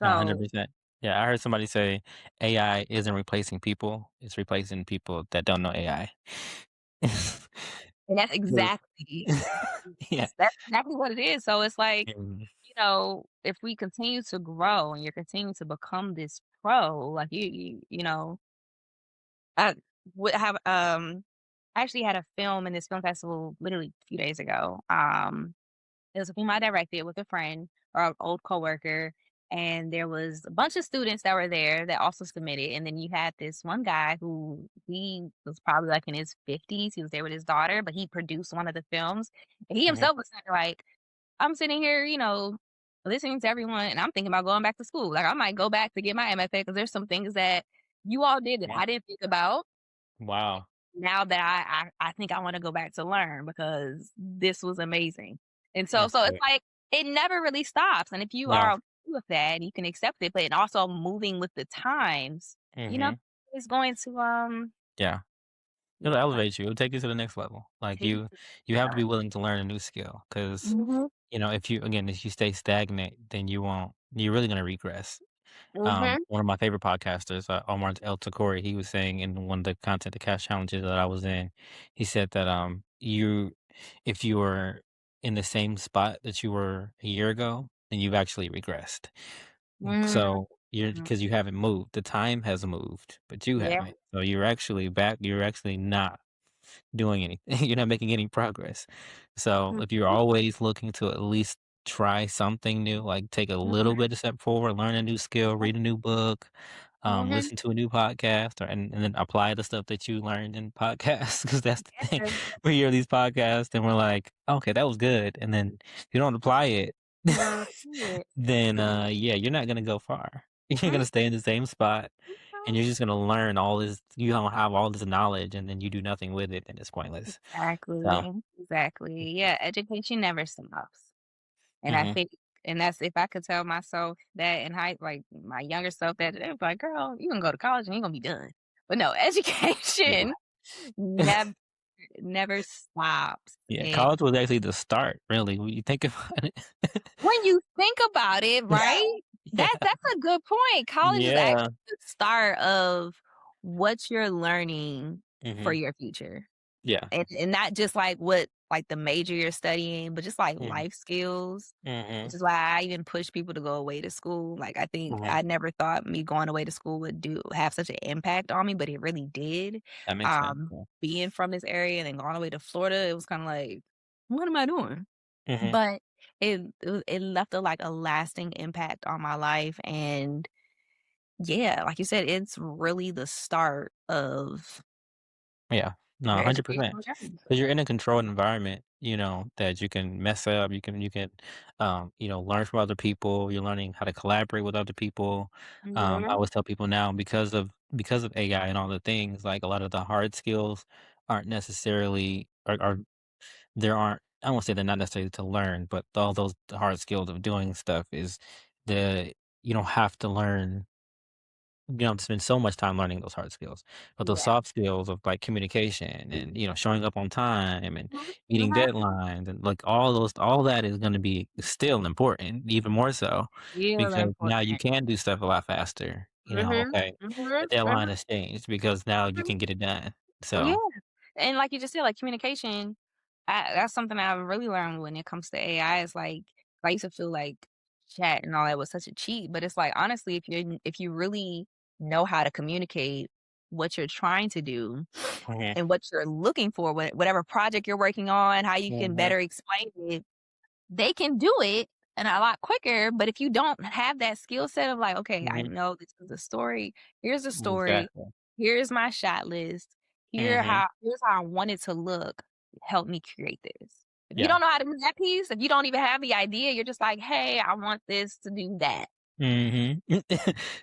No, So 100%. Yeah, I heard somebody say AI isn't replacing people, it's replacing people that don't know AI. and that's Yeah. exactly Yeah. that's exactly what it is. So it's like, Mhm. if we continue to grow and you're continuing to become this pro, like I would have I actually had a film in this film festival literally a few days ago. It was a film I directed with a friend or an old coworker, and there was a bunch of students that were there that also submitted. And then you had this one guy who he was probably like in his 50s. He was there with his daughter, but he produced one of the films. And he Mhm. himself was saying, like, I'm sitting here, listening to everyone, and I'm thinking about going back to school. Like, I might go back to get my MFA because there's some things that you all did that Yeah. I didn't think about. Wow. Now that I think I want to go back to learn because this was amazing. And so That's it's great. like it never really stops. And if you No. are okay with that, you can accept it, but also moving with the times, Mhm. is going to Yeah. It'll yeah, like elevate you. It'll take you to the next level. Like, take you have to be willing to learn a new skill because, mm-hmm. if you stay stagnant, then you're really gonna regress. Mm-hmm. One of my favorite podcasters, Omar El Takori, he was saying in one of the Content to Cash challenges that I was in, he said that if you were in the same spot that you were a year ago, then you've actually regressed. Mm-hmm. So because you haven't moved, the time has moved, but you Yeah. haven't. So you're actually back. You're actually not doing anything. You're not making any progress. So if you're always looking to at least try something new, like take a little bit of step forward, learn a new skill, read a new book, Mm-hmm. listen to a new podcast, and then apply the stuff that you learned in podcasts. Because that's the thing. Yeah. We hear these podcasts and we're like, okay, that was good. And then if you don't apply it, No, shit. then yeah, you're not gonna go far. You're Mhm. gonna stay in the same spot and you're just gonna learn all this. You don't have all this knowledge, and then you do nothing with it, and it's pointless. So, Exactly. Exactly. Yeah, education never stops. And I hmm think, and that's if I could tell myself that in high, like my younger self, that it was like, girl, you can go to college and you're gonna be done. But no, yeah, education never never stops. yeah. And College was actually the start, really. When you think about it. when you think about it, right? Yeah, That's a good point. College is yeah, actually the start of what you're learning for hmm your future. yeah, And not just like what like the major you're studying, but just like hmm life skills, hmm which is why I even push people to go away to school. Like I think hmm I never thought me going away to school would have such an impact on me, but it really did. That makes sense. Being from this area and then going away to Florida, it was kind of like, what am I doing? Yeah. But it left a lasting impact on my life, and yeah, like you said, it's really the start of Yeah. No, your 100%. educational journey. Because you're in a controlled environment, that you can mess up, learn from other people. You're learning how to collaborate with other people. I Mhm. always tell people now because of AI and all the things, like a lot of the hard skills aren't necessarily are there aren't I won't say they're not necessarily to learn, but all those hard skills of doing stuff is the you don't have to learn spend so much time learning those hard skills. But those Yeah. soft skills of like communication and, showing up on time and Mhm. meeting Mhm. deadlines and like all that is going to be still important, even more so Real because now you important. can do stuff a lot faster. Mhm. Okay, the Mhm. deadline Mhm. has changed because now you Mhm. can get it done. Yeah. So, And like you just said, like communication, that's something I've really learned when it comes to AI. Is like I used to feel like chat and all that was such a cheat, but it's like honestly, if you really know how to communicate what you're trying to do mhm, and what you're looking for, whatever project you're working on, how you can mhm, better explain it, they can do it and a lot quicker. But if you don't have that skill set of like, okay, I mhm, know this is a story. Here's the story. exactly. Here's my shot list. Hmm. Here's how I want it to look. Help me create this. If you Yeah. don't know how to do that piece, if you don't even have the idea, you're just like, hey, I want this to do that. Hmm.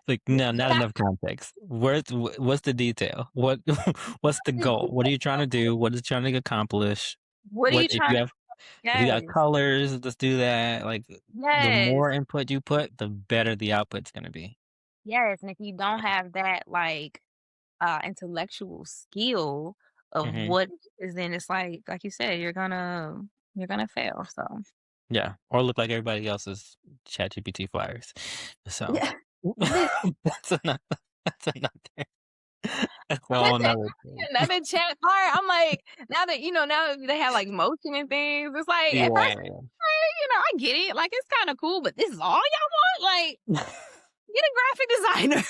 Like, no, not enough context. What's the detail? What's the goal? What are you trying to do? What is it trying to accomplish? What are What you trying to if you got Yes. colors, let's do that. Like, the Yes. more input you put, the better the output's gonna be. Yes. And if you don't have that like intellectual skill of Hmm. what it is, then it's like you said, you're gonna fail. So Yeah, or look like everybody else's ChatGPT flyers. So yeah. Lit- that's another that's another that's a But whole nother thing. another chat part, I'm like, now they have like motion and things. It's like at first, Yeah. I get it. Like it's kind of cool, but this is all y'all want? Like, get a graphic designer.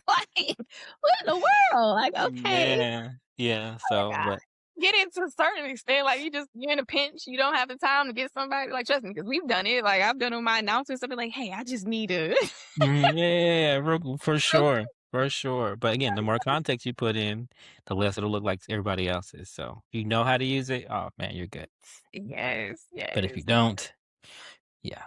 Like, what in the world? Like, okay. Yeah, yeah. Oh So, my but God. get it to a certain extent. Like you're in a pinch, you don't have the time to get somebody. Like trust me, because we've done it. Like I've done it with my announcements. I've been like, hey, I just need a. For sure, for sure. But again, the more context you put in, the less it'll look like everybody else's. So if you know how to use it, oh man, you're good. Yes, But if you yes. don't, yeah.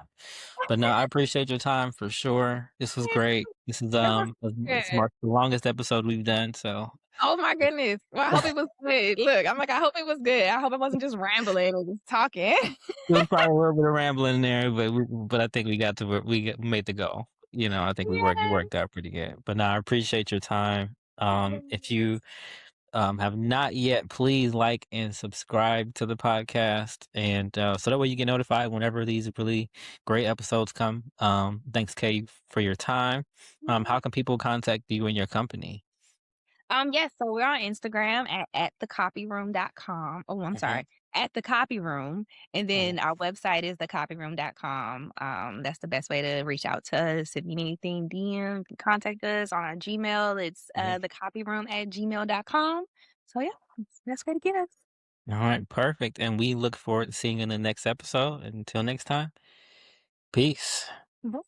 But no, I appreciate your time for sure. This was great. This is It was it's good. marked the longest episode we've done. So Oh my goodness. Well, I hope it was good. Look, I'm like, I hope it was good. I hope I wasn't just rambling and just talking. there was probably a little bit of rambling there, but I think we got to made the goal. You know, I think we worked out pretty good. But no, I appreciate your time. If you have not yet, please like and subscribe to the podcast, and so that way you get notified whenever these really great episodes come. Thanks, Kay, for your time. How can people contact you and your company? Yes, so we're on Instagram at thecopyroom.com. Oh, I'm sorry, at the Kopi Room. And then our website is thecopyroom.com. That's the best way to reach out to us. If you need anything, DM, you can contact us on our Gmail. It's thecopyroom@gmail.com. So yeah, that's where to get us. All right, perfect. And we look forward to seeing you in the next episode. Until next time, peace. Bye.